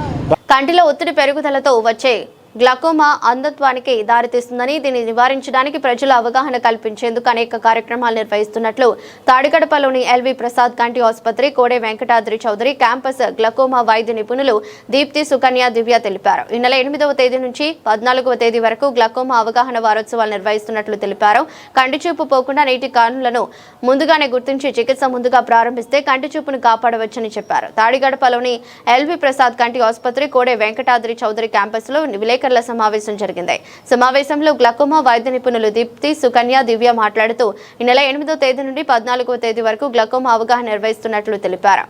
Speaker 1: కంటిలో ఒత్తిడి పెరుగుదలతో వచ్చే గ్లాకోమా అంధత్వానికి దారితీస్తుందని దీన్ని నివారించడానికి ప్రజల అవగాహన కల్పించేందుకు అనేక కార్యక్రమాలు నిర్వహిస్తున్నట్లు తాడికడపలోని ఎల్వి ప్రసాద్ కంటి ఆసుపత్రి కోడే వెంకటాద్రి చౌదరి క్యాంపస్ గ్లాకోమా వైద్య నిపుణులు దీప్తి సుకన్య దివ్య తెలిపారు. ఈ నెల 8వ తేదీ నుంచి 14వ తేదీ వరకు గ్లాకోమా అవగాహన వారోత్సవాలు నిర్వహిస్తున్నట్లు తెలిపారు. కంటి చూపు పోకుండా నేటి కారణాలను ముందుగానే గుర్తించి చికిత్స ముందుగా ప్రారంభిస్తే కంటి చూపును కాపాడవచ్చని చెప్పారు. తాడిగడపలోని ఎల్వి ప్రసాద్ కంటి ఆసుపత్రి కోడే వెంకటాద్రి చౌదరి క్యాంపస్ లో విలేకరుల సమావేశం జరిగింది. సమావేశంలో గ్లాకోమా వైద్య నిపుణులు దీప్తి సుకన్య దివ్య మాట్లాడుతూ ఈ నెల 8వ తేదీ నుండి 14వ తేదీ వరకు గ్లాకోమా అవగాహన నిర్వహిస్తున్నట్లు తెలిపారు.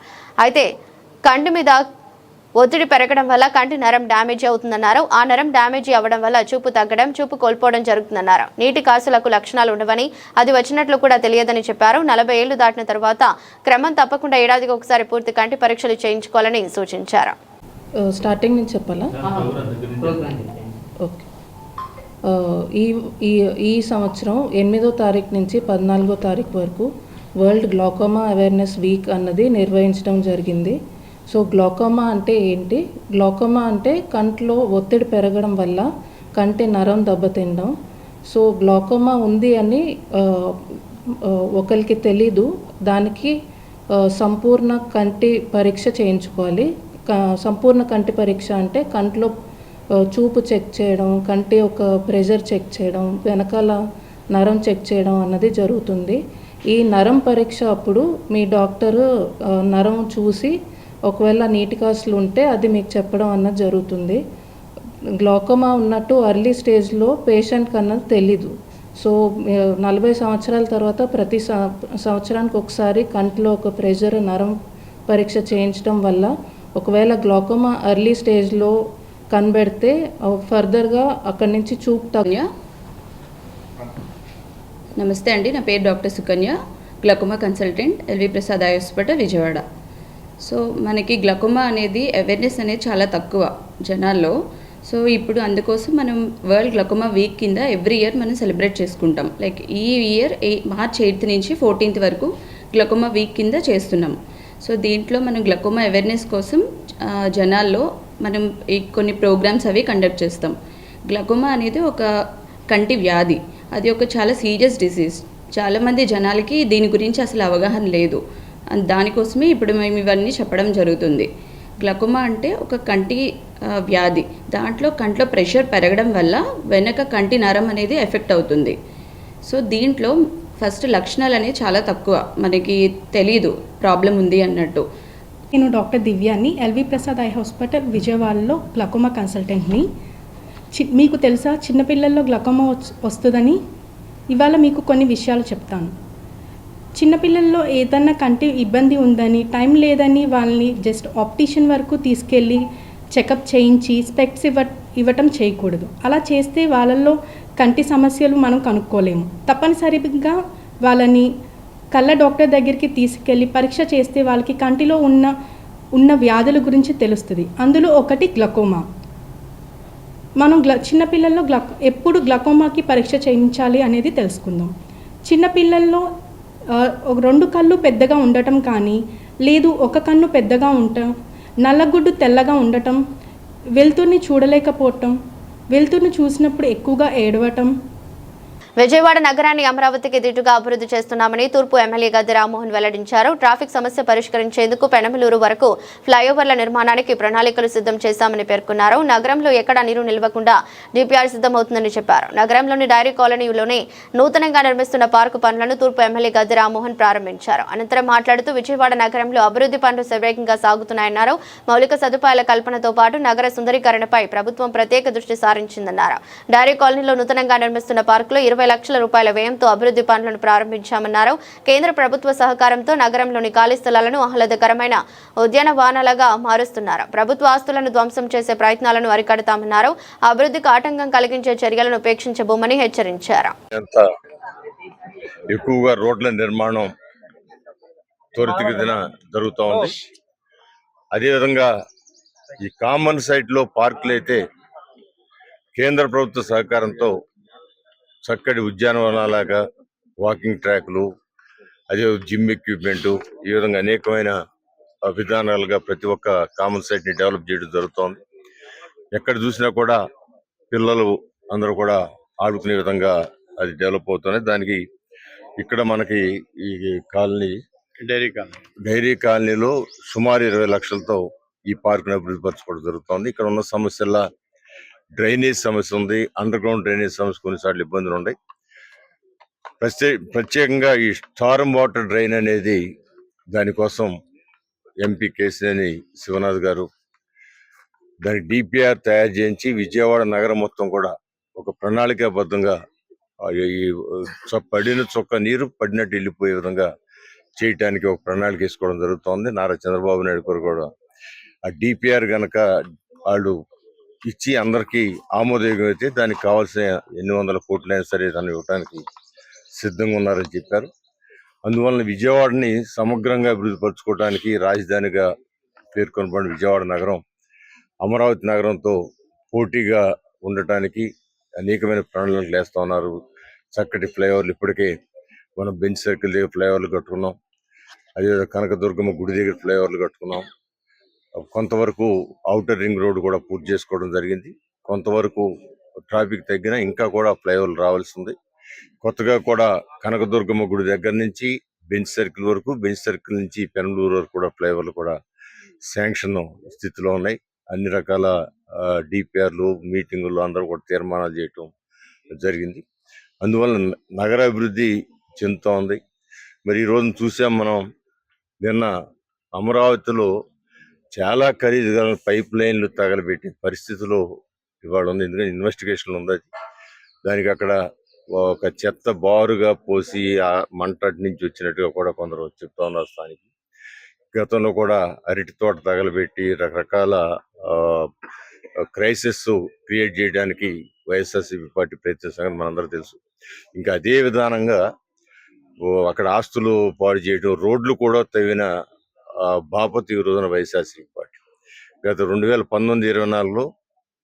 Speaker 1: అయితే కంటి మీద ఒత్తిడి పెరగడం వల్ల కంటి నరం డ్యామేజీ అవుతుందన్నారు. ఆ నరం డ్యామేజీ అవ్వడం వల్ల చూపు తగ్గడం, చూపు కోల్పోవడం జరుగుతుందన్నారు. నీటి కాసులకు లక్షణాలు ఉండవని, అది వచ్చినట్లు కూడా తెలియదని చెప్పారు. 40 ఏళ్లు దాటిన తర్వాత క్రమం తప్పకుండా ఏడాదికి ఒకసారి పూర్తి కంటి పరీక్షలు చేయించుకోవాలని సూచించారు.
Speaker 10: స్టార్టింగ్ నుంచి చెప్పాలా? ఓకే. ఈ సంవత్సరం 8వ తారీఖు నుంచి 14వ తారీఖు వరకు వరల్డ్ గ్లాకోమా అవేర్నెస్ వీక్ అన్నది నిర్వహించడం జరిగింది. సో గ్లాకోమా అంటే ఏంటి? గ్లాకోమా అంటే కంట్లో ఒత్తిడి పెరగడం వల్ల కంటి నరం దెబ్బతినడం. సో గ్లాకోమా ఉంది అని ఒకరికి తెలీదు. దానికి సంపూర్ణ కంటి పరీక్ష చేయించుకోవాలి. సంపూర్ణ కంటి పరీక్ష అంటే కంట్లో చూపు చెక్ చేయడం, కంటి యొక్క ప్రెషర్ చెక్ చేయడం, వెనకాల నరం చెక్ చేయడం అన్నది జరుగుతుంది. ఈ నరం పరీక్ష అప్పుడు మీ డాక్టరు నరం చూసి ఒకవేళ నీటి కాసులు ఉంటే అది మీకు చెప్పడం అన్నది జరుగుతుంది. గ్లాకోమా ఉన్నట్టు అర్లీ స్టేజ్లో పేషెంట్కి అన్నది తెలీదు. సో 40 సంవత్సరాల తర్వాత ప్రతి సంవత్సరానికి ఒకసారి కంటిలో ఒక ప్రెషర్ నరం పరీక్ష చేయించడం వల్ల ఒకవేళ గ్లాకోమా అర్లీ స్టేజ్లో కనబెడితే ఫర్దర్గా అక్కడి నుంచి చూపు తగ్గ.
Speaker 11: నమస్తే అండి, నా పేరు doctor Sukanya, glaucoma consultant, LV Prasad eye hospital, Vijayawada. So మనకి గ్లాకోమా అనేది అవేర్నెస్ అనేది చాలా తక్కువ జనాల్లో. సో ఇప్పుడు అందుకోసం మనం వరల్డ్ గ్లాకోమా వీక్ కింద ఎవ్రీ ఇయర్ మనం సెలబ్రేట్ చేసుకుంటాం. లైక్ ఈ ఇయర్ మార్చ్ 8th నుంచి 14th వరకు గ్లాకోమా వీక్ కింద చేస్తున్నాం. సో దీంట్లో మనం గ్లాకోమా అవేర్నెస్ కోసం జనాల్లో మనం కొన్ని ప్రోగ్రామ్స్ అవి కండక్ట్ చేస్తాం. గ్లాకోమా అనేది ఒక కంటి వ్యాధి, అది ఒక చాలా సీరియస్ డిసీజ్. చాలామంది జనాలకి దీని గురించి అసలు అవగాహన లేదు. దానికోసమే ఇప్పుడు మేము ఇవన్నీ చెప్పడం జరుగుతుంది. గ్లాకోమా అంటే ఒక కంటి వ్యాధి. దాంట్లో కంట్లో ప్రెషర్ పెరగడం వల్ల వెనక కంటి నరం అనేది ఎఫెక్ట్ అవుతుంది. సో దీంట్లో ఫస్ట్ లక్షణాలు అనేవి చాలా తక్కువ, మనకి తెలీదు ప్రాబ్లం ఉంది అన్నట్టు.
Speaker 12: నేను డాక్టర్ దివ్యాని, ఎల్వి ప్రసాద్ ఐ హాస్పిటల్, విజయవాడలో గ్లాకోమా కన్సల్టెంట్ని. మీకు తెలుసా చిన్నపిల్లల్లో గ్లాకోమా వస్తుందని? ఇవాళ మీకు కొన్ని విషయాలు చెప్తాను. చిన్నపిల్లల్లో ఏదన్నా కంటి ఇబ్బంది ఉందని, టైం లేదని వాళ్ళని జస్ట్ ఆప్టిషియన్ వరకు తీసుకెళ్ళి చెకప్ చేయించి స్పెక్ట్స్ ఇవ్వటం చేయకూడదు. అలా చేస్తే వాళ్ళల్లో కంటి సమస్యలు మనం కనుక్కోలేము. తప్పనిసరిగా వాళ్ళని కళ్ళ డాక్టర్ దగ్గరికి తీసుకెళ్ళి పరీక్ష చేస్తే వాళ్ళకి కంటిలో ఉన్న వ్యాధుల గురించి తెలుస్తుంది. అందులో ఒకటి గ్లాకోమా. మనం చిన్నపిల్లల్లో ఎప్పుడు గ్లాకోమాకి పరీక్ష చేయించాలి అనేది తెలుసుకుందాం. చిన్నపిల్లల్లో 2 కళ్ళు పెద్దగా ఉండటం కానీ, లేదు ఒక కన్ను పెద్దగా ఉండటం, నల్లగుడ్డు తెల్లగా ఉండటం, వెలుతురుని చూడలేకపోవటం, వెలుతురుని చూసినప్పుడు ఎక్కువగా ఏడవటం.
Speaker 1: విజయవాడ నగరాన్ని అమరావతికి దిట్టుగా అభివృద్ధి చేస్తున్నామని తూర్పు ఎమ్మెల్యే గద్దె రామ్మోహన్ వెల్లడించారు. ట్రాఫిక్ సమస్య పరిష్కరించేందుకు పెనమలూరు వరకు ఫ్లైఓవర్ల నిర్మాణానికి ప్రణాళికలు సిద్ధం చేశామని పేర్కొన్నారు. నగరంలో ఎక్కడ నీరు నిల్వకుండా డిపిఆర్ సిద్ధమవుతుందని చెప్పారు. నగరంలోని డైరీ కాలనీలోనే నూతనంగా నిర్మిస్తున్న పార్కు పనులను తూర్పు ఎమ్మెల్యే గద్దె రామ్మోహన్ ప్రారంభించారు. అనంతరం మాట్లాడుతూ విజయవాడ నగరంలో అభివృద్ధి పనులు శరవేగంగా సాగుతున్నాయన్నారు. మౌలిక సదుపాయాల కల్పనతో పాటు నగర సుందరీకరణపై ప్రభుత్వం ప్రత్యేక దృష్టి సారించిందన్నారు. డైరీ కాలనీలో నూతనంగా నిర్మిస్తున్న పార్కులో 20 లక్షల రూపాయల వ్యయంతో అభివృద్ధి పనులను ప్రారంభించామన్నారు. కేంద్ర ప్రభుత్వ సహకారంతో నగరంలోని ఖాళీ స్థలాలను ఆహ్లాదకరమైన ఉద్యానవనాలుగా మారుస్తున్నారు. ప్రభుత్వ ఆస్తులను ధ్వంసం చేసే ప్రయత్నాలను అరికడతామన్నారు. అభివృద్ధికి ఆటంకం కలిగించే చర్యలను ఉపేక్షించబోమని హెచ్చరించారు.
Speaker 13: ఎక్కువగా రోడ్ల నిర్మాణం త్వరితగతిన జరుగుతూ ఉంది. అదేవిధంగా ఈ కామన్ సైట్లో పార్కులు అయితే కేంద్ర ప్రభుత్వ సహకారంతో చక్కటి ఉద్యానవనాలాగా వాకింగ్ ట్రాక్లు, అదే జిమ్ ఎక్విప్మెంటు, ఈ విధంగా అనేకమైన విధానాలుగా ప్రతి ఒక్క కామన్ సైట్ని డెవలప్ చేయడం జరుగుతోంది. ఎక్కడ చూసినా కూడా పిల్లలు అందరూ కూడా ఆడుకునే విధంగా అది డెవలప్ అవుతుంది. దానికి ఇక్కడ మనకి ఈ కాలనీ డైరీ కాలనీలో సుమారు 20 లక్షలతో ఈ పార్కును అభివృద్ధిపరచుకోవడం జరుగుతుంది. ఇక్కడ ఉన్న సమస్యల్లో డ్రైనేజ్ సమస్య ఉంది, అండర్ గ్రౌండ్ డ్రైనేజ్ సమస్య కొన్నిసార్లు ఇబ్బందులు ఉన్నాయి. ప్రత్యేకంగా ఈ స్టార్మ్ వాటర్ డ్రైన్ అనేది దానికోసం ఎంపీ కేశినేని శివనాథ్ గారు దానికి డిపిఆర్ తయారు చేయించి విజయవాడ నగరం మొత్తం కూడా ఒక ప్రణాళికాబద్ధంగా ఈ పడిన చొక్క నీరు పడినట్టు వెళ్ళిపోయే విధంగా చేయటానికి ఒక ప్రణాళిక వేసుకోవడం జరుగుతోంది. నారా చంద్రబాబు నాయుడు గారు కూడా ఆ డిపిఆర్ గనక వాళ్ళు ఇచ్చి అందరికీ ఆమోదయోగ్యం అయితే దానికి కావాల్సిన ఎన్ని వందల కోట్లైనా సరే దాన్ని ఇవ్వడానికి సిద్ధంగా ఉన్నారని చెప్పారు. అందువలన విజయవాడని సమగ్రంగా అభివృద్ధి పరచుకోవడానికి రాజధానిగా పేర్కొనబడిన విజయవాడ నగరం అమరావతి నగరంతో పోటీగా ఉండటానికి అనేకమైన ప్రణాళికలు వేస్తూ ఉన్నారు. చక్కటి ఫ్లైఓవర్లు ఇప్పటికే మనం బెంచ్ సర్కిల్ దగ్గర ఫ్లైఓవర్లు కట్టుకున్నాం, అదేవిధంగా కనకదుర్గమ్మ గుడి దగ్గర ఫ్లైఓవర్లు కట్టుకున్నాం. కొంతవరకు ఔటర్ రింగ్ రోడ్ కూడా పూర్తి చేసుకోవడం జరిగింది. కొంతవరకు ట్రాఫిక్ తగ్గినా ఇంకా కూడా ఫ్లైఓవర్లు రావాల్సింది. కొత్తగా కూడా కనకదుర్గమ్మ గుడి దగ్గర నుంచి బెంచ్ సర్కిల్ వరకు, బెంచ్ సర్కిల్ నుంచి పెనంలూరు వరకు కూడా ఫ్లైఓవర్లు కూడా శాంక్షన్ స్థితిలో ఉన్నాయి. అన్ని రకాల డిపిఆర్లు మీటింగులు అందరూ కూడా తీర్మానాలు చేయటం జరిగింది. అందువల్ల నగరాభివృద్ధి చెందుతూ ఉంది. మరి ఈ రోజున చూసాం మనం, నిన్న అమరావతిలో చాలా ఖరీదుగా పైప్ లైన్లు తగలబెట్టే పరిస్థితిలో ఇవాళ ఉంది. ఎందుకంటే ఇన్వెస్టిగేషన్ ఉంది. దానికి అక్కడ ఒక చెత్త బారుగా పోసి ఆ మంటటి నుంచి వచ్చినట్టుగా కూడా కొందరు చెప్తా ఉన్నారు స్థానికులు. గతంలో కూడా అరటి తోట తగలబెట్టి రకరకాల క్రైసిస్ క్రియేట్ చేయడానికి వైఎస్ఆర్సీపీ పార్టీ ప్రయత్నిస్తామని మనందరూ తెలుసు. ఇంకా అదే విధానంగా అక్కడ ఆస్తులు పాడు చేయడం, రోడ్లు కూడా తవ్విన బాపతి ఈ రోజున వైఎస్ఆర్సీపీ పార్టీ. గత 2019-24లో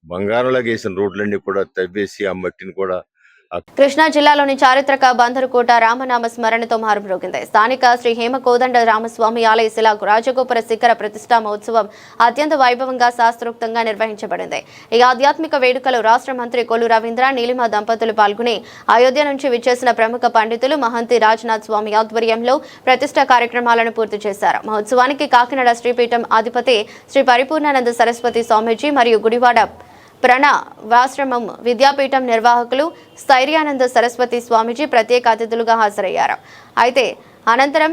Speaker 13: బంగారంలాగా వేసిన రోడ్లన్నీ కూడా తవ్వేసి ఆ మట్టిని కూడా
Speaker 1: కృష్ణా జిల్లాలోని చారిత్రక బందరుకోట రామనామ స్మరణతో మారుమ్రోగింది. స్థానిక శ్రీ హేమకోదండ రామస్వామి ఆలయ శిలా రాజగోపుర శిఖర ప్రతిష్టా మహోత్సవం అత్యంత వైభవంగా శాస్త్రోక్తంగా నిర్వహించబడింది. ఈ ఆధ్యాత్మిక వేడుకలో రాష్ట్ర మంత్రి కొల్లు రవీంద్ర, నీలిమ దంపతులు పాల్గొని అయోధ్య నుంచి విచ్చేసిన ప్రముఖ పండితులు మహంతి రాజ్నాథ్ స్వామి ఆధ్వర్యంలో ప్రతిష్టా కార్యక్రమాలను పూర్తి చేశారు. మహోత్సవానికి కాకినాడ శ్రీపీఠం అధిపతి శ్రీ పరిపూర్ణానంద సరస్వతి స్వామీజీ మరియు గుడివాడ ప్రణవాశ్రమం విద్యాపీఠం నిర్వాహకులు స్థైర్యానంద సరస్వతి స్వామీజీ ప్రత్యేక అతిథులుగా హాజరయ్యారు. అయితే అనంతరం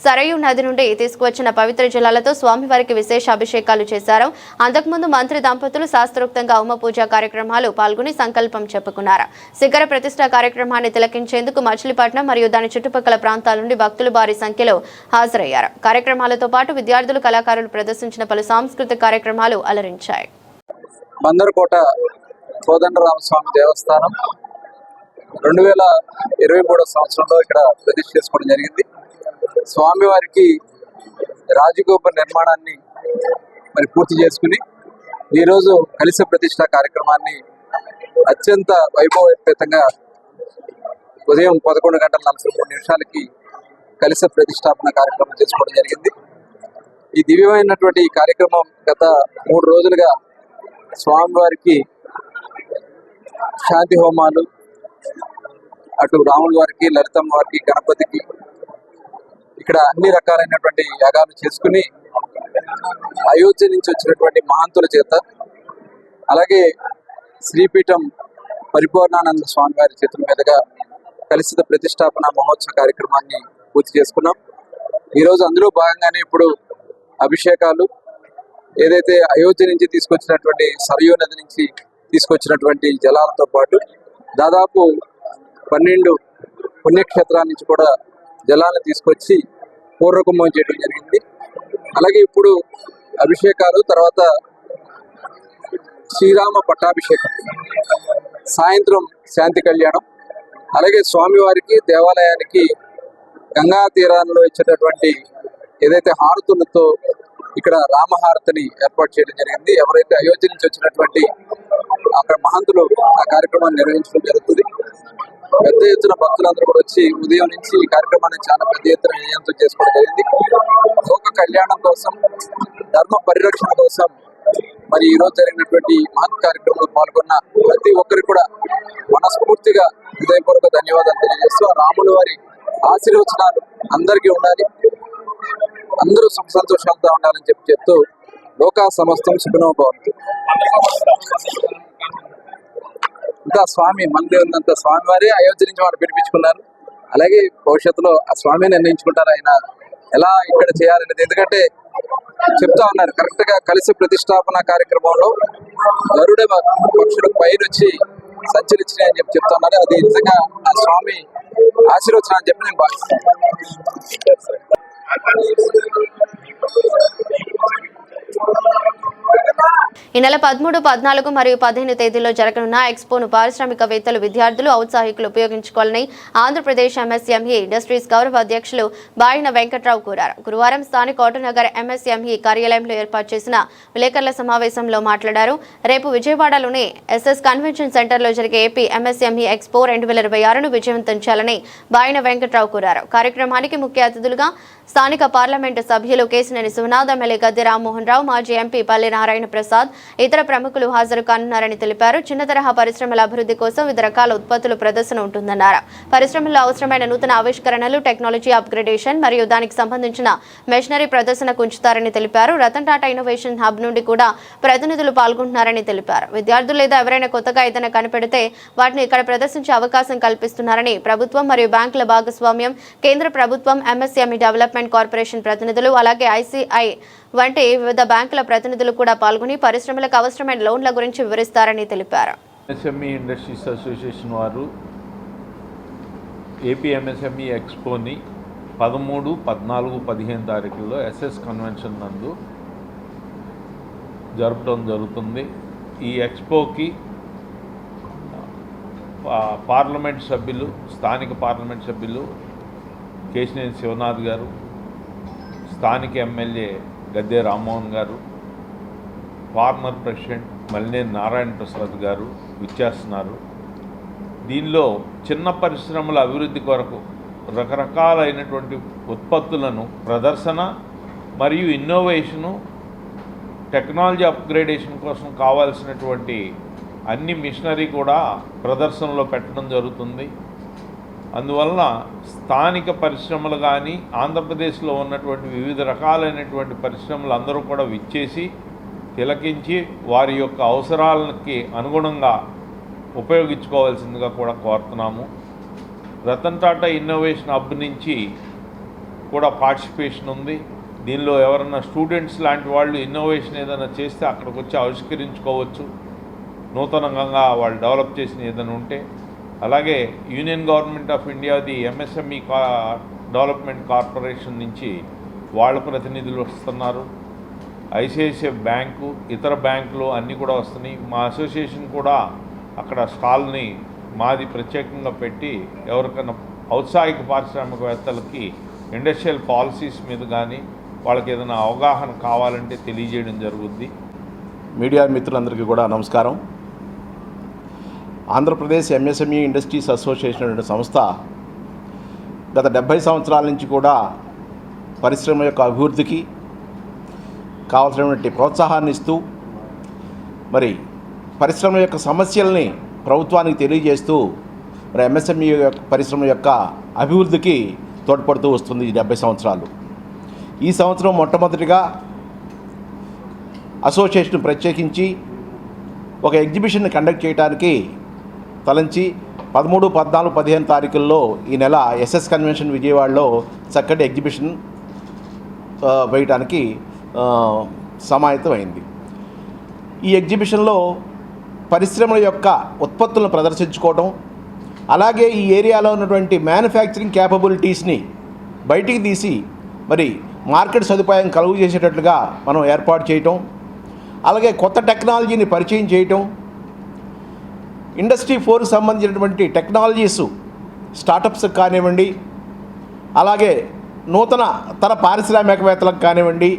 Speaker 1: సరయు నది నుండి తీసుకువచ్చిన పవిత్ర జలాలతో స్వామివారికి విశేష అభిషేకాలు చేశారు. అంతకుముందు మంత్రి దంపతులు శాస్త్రోక్తంగా హోమ పూజా కార్యక్రమాలు పాల్గొని సంకల్పం చెప్పుకున్నారు. శిఖర ప్రతిష్ఠా కార్యక్రమాన్ని తిలకించేందుకు మచిలీపట్నం మరియు దాని చుట్టుపక్కల ప్రాంతాల నుండి భక్తులు భారీ సంఖ్యలో హాజరయ్యారు. కార్యక్రమాలతో పాటు విద్యార్థులు, కళాకారులు ప్రదర్శించిన పలు సాంస్కృతిక కార్యక్రమాలు అలరించాయి.
Speaker 14: బందరుకోట కోదండరామస్వామి దేవస్థానం 2023 సంవత్సరంలో ఇక్కడ ప్రతిష్ఠ చేసుకోవడం జరిగింది. స్వామివారికి రాజగోపుర నిర్మాణాన్ని పూర్తి చేసుకుని ఈరోజు కలశ ప్రతిష్ఠ కార్యక్రమాన్ని అత్యంత వైభవోపేతంగా ఉదయం 11:43 కలశ ప్రతిష్టాపన కార్యక్రమం చేసుకోవడం జరిగింది. ఈ దివ్యమైనటువంటి ఈ కార్యక్రమం గత 3 రోజులుగా స్వామివారికి శాంతి హోమాలు, అటు రాముల వారికి, లలితమ్మ వారికి, గణపతికి ఇక్కడ అన్ని రకాలైనటువంటి యాగాలు చేసుకుని అయోధ్య నుంచి వచ్చినటువంటి మహంతుల చేత, అలాగే శ్రీపీఠం పరిపూర్ణానంద స్వామి వారి చేతుల మీదుగా కలశ ప్రతిష్టాపన మహోత్సవ కార్యక్రమాన్ని పూర్తి చేసుకున్నాం. ఈరోజు అందులో భాగంగానే ఇప్పుడు అభిషేకాలు, ఏదైతే అయోధ్య నుంచి తీసుకొచ్చినటువంటి సరయూ నది నుంచి తీసుకొచ్చినటువంటి జలాలతో పాటు దాదాపు 12 పుణ్యక్షేత్రాల నుంచి కూడా జలాలను తీసుకొచ్చి పూర్వకుంభం చేయడం జరిగింది. అలాగే ఇప్పుడు అభిషేకాలు, తర్వాత శ్రీరామ పట్టాభిషేకం, సాయంత్రం శాంతి కళ్యాణం, అలాగే స్వామివారికి దేవాలయానికి గంగా తీరాల్లో ఇచ్చేటటువంటి ఏదైతే హారతులతో ఇక్కడ రామహారతిని ఏర్పాటు చేయడం జరిగింది. ఎవరైతే అయోధ్య నుంచి వచ్చినటువంటి అక్కడ మహంతులు ఆ కార్యక్రమాన్ని నిర్వహించడం జరుగుతుంది. పెద్ద ఎత్తున భక్తులందరూ కూడా వచ్చి ఉదయం నుంచి ఈ కార్యక్రమాన్ని చాలా పెద్ద ఎత్తున విజయవంతం చేసుకోవడం జరిగింది. లోక కళ్యాణం కోసం, ధర్మ పరిరక్షణ కోసం మరి ఈ రోజు జరిగినటువంటి మహత్ కార్యక్రమంలో పాల్గొన్న ప్రతి ఒక్కరికి కూడా మనస్ఫూర్తిగా హృదయపూర్వక ధన్యవాదాలు తెలియజేస్తూ రాముల వారి ఆశీర్వచనాలు అందరికీ ఉండాలి, అందరూ సుఖ సంతోషాలతో ఉండాలని చెప్తూ లోకా సమస్తం సుఖినో భవంతు. ఇంకా స్వామి మనదే ఉన్నంత స్వామి వారే అయోధ్య నుంచి వాళ్ళు పిలిపించుకున్నారు. అలాగే భవిష్యత్తులో ఆ స్వామి నిర్ణయించుకుంటారు ఆయన ఎలా ఇక్కడ చేయాలనేది. ఎందుకంటే చెప్తా ఉన్నారు కరెక్ట్ గా కలిసి ప్రతిష్టాపన కార్యక్రమంలో గరుడ పక్షుల పైన వచ్చి సంచరించినాయి అని చెప్తా ఉన్నారు. అది నిజంగా ఆ స్వామి ఆశీర్వచనం అని చెప్పి నేను భావిస్తున్నాను.
Speaker 1: ఈ నెల 13, 14 మరియు 15 తేదీల్లో జరగనున్న ఎక్స్పోను పారిశ్రామికవేత్తలు, విద్యార్థులు, ఔత్సాహికులు ఉపయోగించుకోవాలని ఆంధ్రప్రదేశ్ ఎంఎస్ఎంఈ ఇండస్ట్రీస్ గౌరవ అధ్యక్షులు బాయిన వెంకట్రావు కోరారు. గురువారం స్థానిక ఆటోనగర్ ఎంఎస్ఎంఈ కార్యాలయంలో ఏర్పాటు చేసిన విలేకరుల సమావేశంలో మాట్లాడారు. రేపు విజయవాడలోని ఎస్ఎస్ కన్వెన్షన్ సెంటర్లో జరిగే ఏపీ ఎంఎస్ఎంఈ ఎక్స్పో 2026ను విజయవంతం చేయాలని బాయిన వెంకట్రావు కోరారు. కార్యక్రమానికి ముఖ్య అతిథులుగా స్థానిక పార్లమెంటు సభ్యులు కేశినేని శివనాథ్, ఎమ్మెల్యే గద్దె రామ్మోహన్ రావు, మాజీ ఎంపీ పల్లె నారాయణ ప్రసాద్, ఇతర ప్రముఖులు హాజరు కానున్నారని తెలిపారు. చిన్న తరహా పరిశ్రమల అభివృద్ధి కోసం వివిధ రకాల ఉత్పత్తుల ప్రదర్శన ఉంటుందన్నారు. పరిశ్రమల్లో అవసరమైన నూతన ఆవిష్కరణలు, టెక్నాలజీ అప్గ్రేడేషన్ మరియు దానికి సంబంధించిన మెషినరీ ప్రదర్శనకు ఉంచుతారని తెలిపారు. రతన్ టాటా ఇన్నోవేషన్ హబ్ నుండి కూడా ప్రతినిధులు పాల్గొంటున్నారని తెలిపారు. విద్యార్థులు లేదా ఎవరైనా కొత్తగా ఏదైనా కనిపెడితే వాటిని ఇక్కడ ప్రదర్శించే అవకాశం కల్పిస్తున్నారని ప్రభుత్వం మరియు బ్యాంకుల భాగస్వామ్యం, కేంద్ర ప్రభుత్వం, ఎంఎస్ఎంఈ డెవలప్మెంట్ కార్పొరేషన్ ప్రతినిధులు, అలాగే ఐసిఐ వంటి వివిధ బ్యాంకుల ప్రతినిధులు కూడా పాల్గొని పరిశ్రమలకు అవసరమైన లోన్ల గురించి వివరిస్తారని తెలిపారు.
Speaker 15: ఎంఎస్ఎంఈ ఇండస్ట్రీస్ అసోసియేషన్ వారు ఏపీ ఎంఎస్ఎంఈ ఎక్స్పోని 13, 14, 15 తారీఖుల్లో ఎస్ఎస్ కన్వెన్షన్ నందు జరపడం జరుగుతుంది. ఈ ఎక్స్పోకి పార్లమెంట్ సభ్యులు, స్థానిక పార్లమెంట్ సభ్యులు కేశినేని శివనాథ్ గారు, స్థానిక ఎమ్మెల్యే గద్దె రామ్మోహన్ గారు, ఫార్మర్ ప్రెసిడెంట్ మల్లినేని నారాయణ ప్రసాద్ గారు విచ్చేస్తున్నారు. దీనిలో చిన్న పరిశ్రమల అభివృద్ధి కొరకు రకరకాలైనటువంటి ఉత్పత్తులను ప్రదర్శన మరియు ఇన్నోవేషను, టెక్నాలజీ అప్గ్రేడేషన్ కోసం కావాల్సినటువంటి అన్ని మిషనరీ కూడా ప్రదర్శనలో పెట్టడం జరుగుతుంది. అందువలన స్థానిక పరిశ్రమలు కానీ ఆంధ్రప్రదేశ్లో ఉన్నటువంటి వివిధ రకాలైనటువంటి పరిశ్రమలు అందరూ కూడా విచ్చేసి తిలకించి వారి యొక్క అవసరాలకి అనుగుణంగా ఉపయోగించుకోవాల్సిందిగా కూడా కోరుతున్నాము. రతన్ టాటా ఇన్నోవేషన్ హబ్ నుంచి కూడా పార్టిసిపేషన్ ఉంది. దీనిలో ఎవరైనా స్టూడెంట్స్ లాంటి వాళ్ళు ఇన్నోవేషన్ ఏదైనా చేస్తే అక్కడికి వచ్చి ఆవిష్కరించుకోవచ్చు, నూతనంగా వాళ్ళు డెవలప్ చేసిన ఏదైనా ఉంటే. అలాగే యూనియన్ గవర్నమెంట్ ఆఫ్ ఇండియాది ఎంఎస్ఎంఈ డెవలప్మెంట్ కార్పొరేషన్ నుంచి వాళ్ళ ప్రతినిధులు వస్తున్నారు. ఐసిఐసిఐ బ్యాంకు, ఇతర బ్యాంకులు అన్నీ కూడా వస్తున్నాయి. మా అసోసియేషన్ కూడా అక్కడ స్టాల్ని మాది ప్రత్యేకంగా పెట్టి ఎవరికైనా ఔత్సాహిక పారిశ్రామికవేత్తలకి ఇండస్ట్రియల్ పాలసీస్ మీద కానీ వాళ్ళకి ఏదైనా అవగాహన కావాలంటే తెలియజేయడం జరుగుద్ది.
Speaker 16: మీడియా మిత్రులందరికీ కూడా నమస్కారం. ఆంధ్రప్రదేశ్ ఎంఎస్ఎంఈ ఇండస్ట్రీస్ అసోసియేషన్ అనే సంస్థ గత 70 సంవత్సరాల నుంచి కూడా పరిశ్రమ యొక్క అభివృద్ధికి కావాల్సినటువంటి ప్రోత్సాహాన్ని ఇస్తూ మరి పరిశ్రమ యొక్క సమస్యల్ని ప్రభుత్వానికి తెలియజేస్తూ మరి ఎంఎస్ఎంఈ పరిశ్రమ యొక్క అభివృద్ధికి తోడ్పడుతూ వస్తుంది ఈ 70 సంవత్సరాలు. ఈ సంవత్సరం మొట్టమొదటిగా అసోసియేషన్ ప్రత్యేకించి ఒక ఎగ్జిబిషన్ని కండక్ట్ చేయడానికి తలంచి 13, 14, 15 తారీఖుల్లో ఈ నెల ఎస్ఎస్ కన్వెన్షన్ విజయవాడలో చక్కటి ఎగ్జిబిషన్ వేయడానికి సమాయత్తమైంది. ఈ ఎగ్జిబిషన్లో పరిశ్రమల యొక్క ఉత్పత్తులను ప్రదర్శించుకోవడం, అలాగే ఈ ఏరియాలో ఉన్నటువంటి మ్యానుఫ్యాక్చరింగ్ క్యాపబిలిటీస్ని బయటికి తీసి మరి మార్కెట్ సదుపాయం కలుగు చేసేటట్లుగా మనం ఏర్పాటు చేయటం, అలాగే కొత్త టెక్నాలజీని పరిచయం చేయటం, ఇండస్ట్రీ 4కి సంబంధించినటువంటి టెక్నాలజీస్ స్టార్టప్స్ కానివ్వండి, అలాగే నూతన తర పారిశ్రామికవేత్తలకు కానివ్వండి,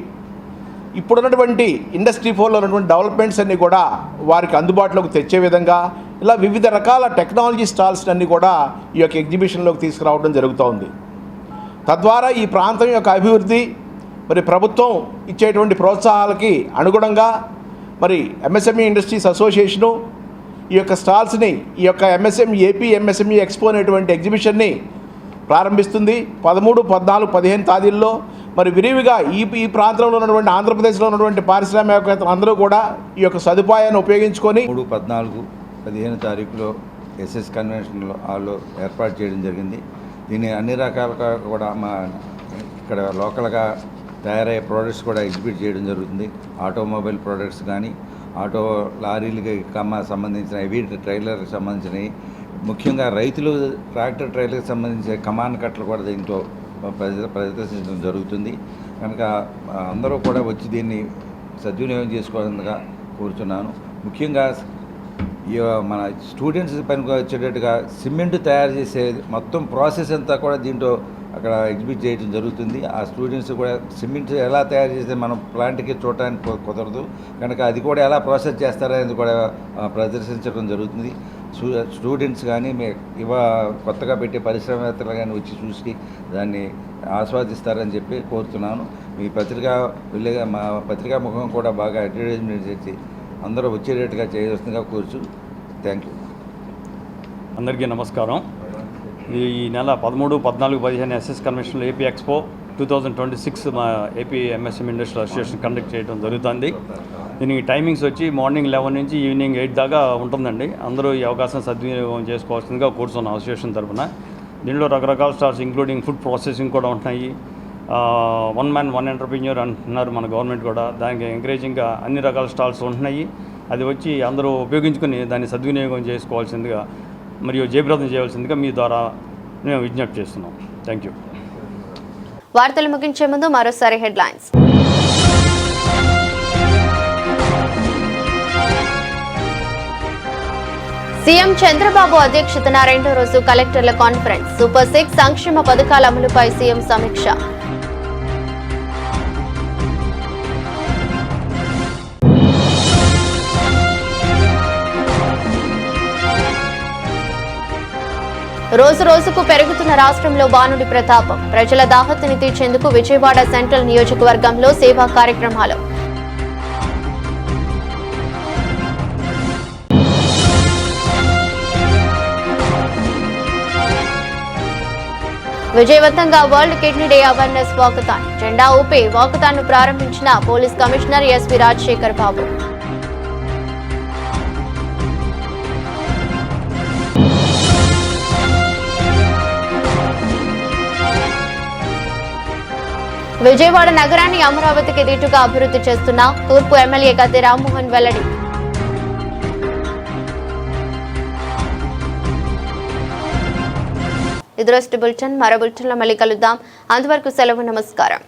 Speaker 16: ఇప్పుడున్నటువంటి ఇండస్ట్రీ 4లో ఉన్నటువంటి డెవలప్మెంట్స్ అన్నీ కూడా వారికి అందుబాటులోకి తెచ్చే విధంగా ఇలా వివిధ రకాల టెక్నాలజీ స్టాల్స్ అన్నీ కూడా ఈ యొక్క ఎగ్జిబిషన్లోకి తీసుకురావడం జరుగుతూ ఉంది. తద్వారా ఈ ప్రాంతం యొక్క అభివృద్ధి మరి ప్రభుత్వం ఇచ్చేటువంటి ప్రోత్సాహాలకి అనుగుణంగా మరి ఎంఎస్ఎంఈ ఇండస్ట్రీస్ అసోసియేషను ఈ యొక్క స్టాల్స్ని ఈ యొక్క ఏపీ ఎంఎస్ఎంఈ ఎక్స్పో అనేటువంటి ఎగ్జిబిషన్ని ప్రారంభిస్తుంది. 13, 14, 15 తేదీల్లో మరి విరివిగా ఈ ప్రాంతంలో ఉన్నటువంటి ఆంధ్రప్రదేశ్లో ఉన్నటువంటి పారిశ్రామికవేత్తలు అందరూ కూడా ఈ యొక్క సదుపాయాన్ని ఉపయోగించుకొని
Speaker 17: 3, 14, 15 తారీఖులో ఎస్ఎస్ కన్వెన్షన్ హాల్లో ఏర్పాటు చేయడం జరిగింది. దీన్ని అన్ని రకాలుగా కూడా మా ఇక్కడ లోకల్గా తయారయ్యే ప్రోడక్ట్స్ కూడా ఎగ్జిబిట్ చేయడం జరుగుతుంది. ఆటోమొబైల్ ప్రోడక్ట్స్ కానీ, ఆటో లారీలకి సంబంధించిన హెవీ ట్రైలర్కి సంబంధించినవి, ముఖ్యంగా రైతులు ట్రాక్టర్ ట్రైలర్కి సంబంధించిన కమాన్ కట్టలు కూడా దీంట్లో ప్రదర్శించడం జరుగుతుంది. కనుక అందరూ కూడా వచ్చి దీన్ని సద్వినియోగం చేసుకోవాలని కోరుతున్నాను. ముఖ్యంగా మన స్టూడెంట్స్ పనికి వచ్చేటట్టుగా సిమెంట్ తయారు చేసే మొత్తం ప్రాసెస్ అంతా కూడా దీంట్లో అక్కడ ఎగ్జిబిట్ చేయడం జరుగుతుంది. ఆ స్టూడెంట్స్ కూడా సిమెంట్ ఎలా తయారు చేస్తే మనం ప్లాంట్కి చూడటానికి కుదరదు కనుక అది కూడా ఎలా ప్రాసెస్ చేస్తారనేది కూడా ప్రదర్శించడం జరుగుతుంది. స్టూడెంట్స్ కానీ కొత్తగా పెట్టే పరిశ్రమవేత్తలు కానీ వచ్చి చూసి దాన్ని ఆస్వాదిస్తారని చెప్పి కోరుతున్నాను. మీ మా పత్రికా ముఖం కూడా బాగా అడ్వర్టైజ్మెంట్ చేసి అందరూ వచ్చేటట్టుగా చేయవలసిందిగా కోరుచు. Thank you.
Speaker 18: అందరికీ నమస్కారం. ఈ నెల 13, 14, 15 ఎస్ఎస్ కన్వెన్షన్లో ఏపీ ఎక్స్పో 2026 మా AP MSME industrial association conduct చేయడం జరుగుతుంది. దీనికి టైమింగ్స్ వచ్చి మార్నింగ్ 11 నుంచి ఈవినింగ్ 8 దాకా ఉంటుందండి. అందరూ ఈ అవకాశం సద్వినియోగం చేసుకోవాల్సిందిగా కోరుతున్నాం అసోసియేషన్ తరఫున. దీనిలో రకరకాల స్టాల్స్ ఇంక్లూడింగ్ ఫుడ్ ప్రాసెసింగ్ కూడా ఉంటున్నాయి. 1 man 1 ఎంటర్ప్రెన్యూర్ అంటున్నారు మన గవర్నమెంట్ కూడా. దానికి ఎంకరేజింగ్గా అన్ని రకాల స్టాల్స్ ఉంటున్నాయి. అది వచ్చి అందరూ ఉపయోగించుకుని దాన్ని సద్వినియోగం చేసుకోవాల్సిందిగా మరియు జయప్రదం చేయవలసిందిగా మీ ద్వారా మేము విజ్ఞప్తి చేస్తున్నాం. Thank you.
Speaker 1: వార్తలు ముగించే ముందు మరోసారి హెడ్లైన్స్. సీఎం చంద్రబాబు అధ్యక్షతన 2వ రోజు కలెక్టర్ల కాన్ఫరెన్స్. సూపర్ 6 సంక్షేమ పథకాల అమలుపై సీఎం సమీక్ష. రోజు రోజుకు పెరుగుతున్న రాష్ట్రంలో బాణుడి ప్రతాపం. ప్రజల దాహత్తుని తీర్చేందుకు విజయవాడ సెంట్రల్ నియోజకవర్గంలో సేవా కార్యక్రమాలు. విజయవంతంగా world kidney day awareness walkathon. జెండా ఊపి వాకథాన్ ను ప్రారంభించిన పోలీస్ కమిషనర్ ఎస్వి రాజశేఖర్ బాబు. విజయవాడ నగరాన్ని అమరావతికి దీటుగా అభివృద్ధి చేస్తున్న తూర్పు ఎమ్మెల్యే గద్దె రామ్మోహన్ వెల్లడి. ఇది రోజు బులెటిన్. మరో బులెటిన్లో మళ్ళీ కలుద్దాం. అంతవరకు సెలవు. నమస్కారం.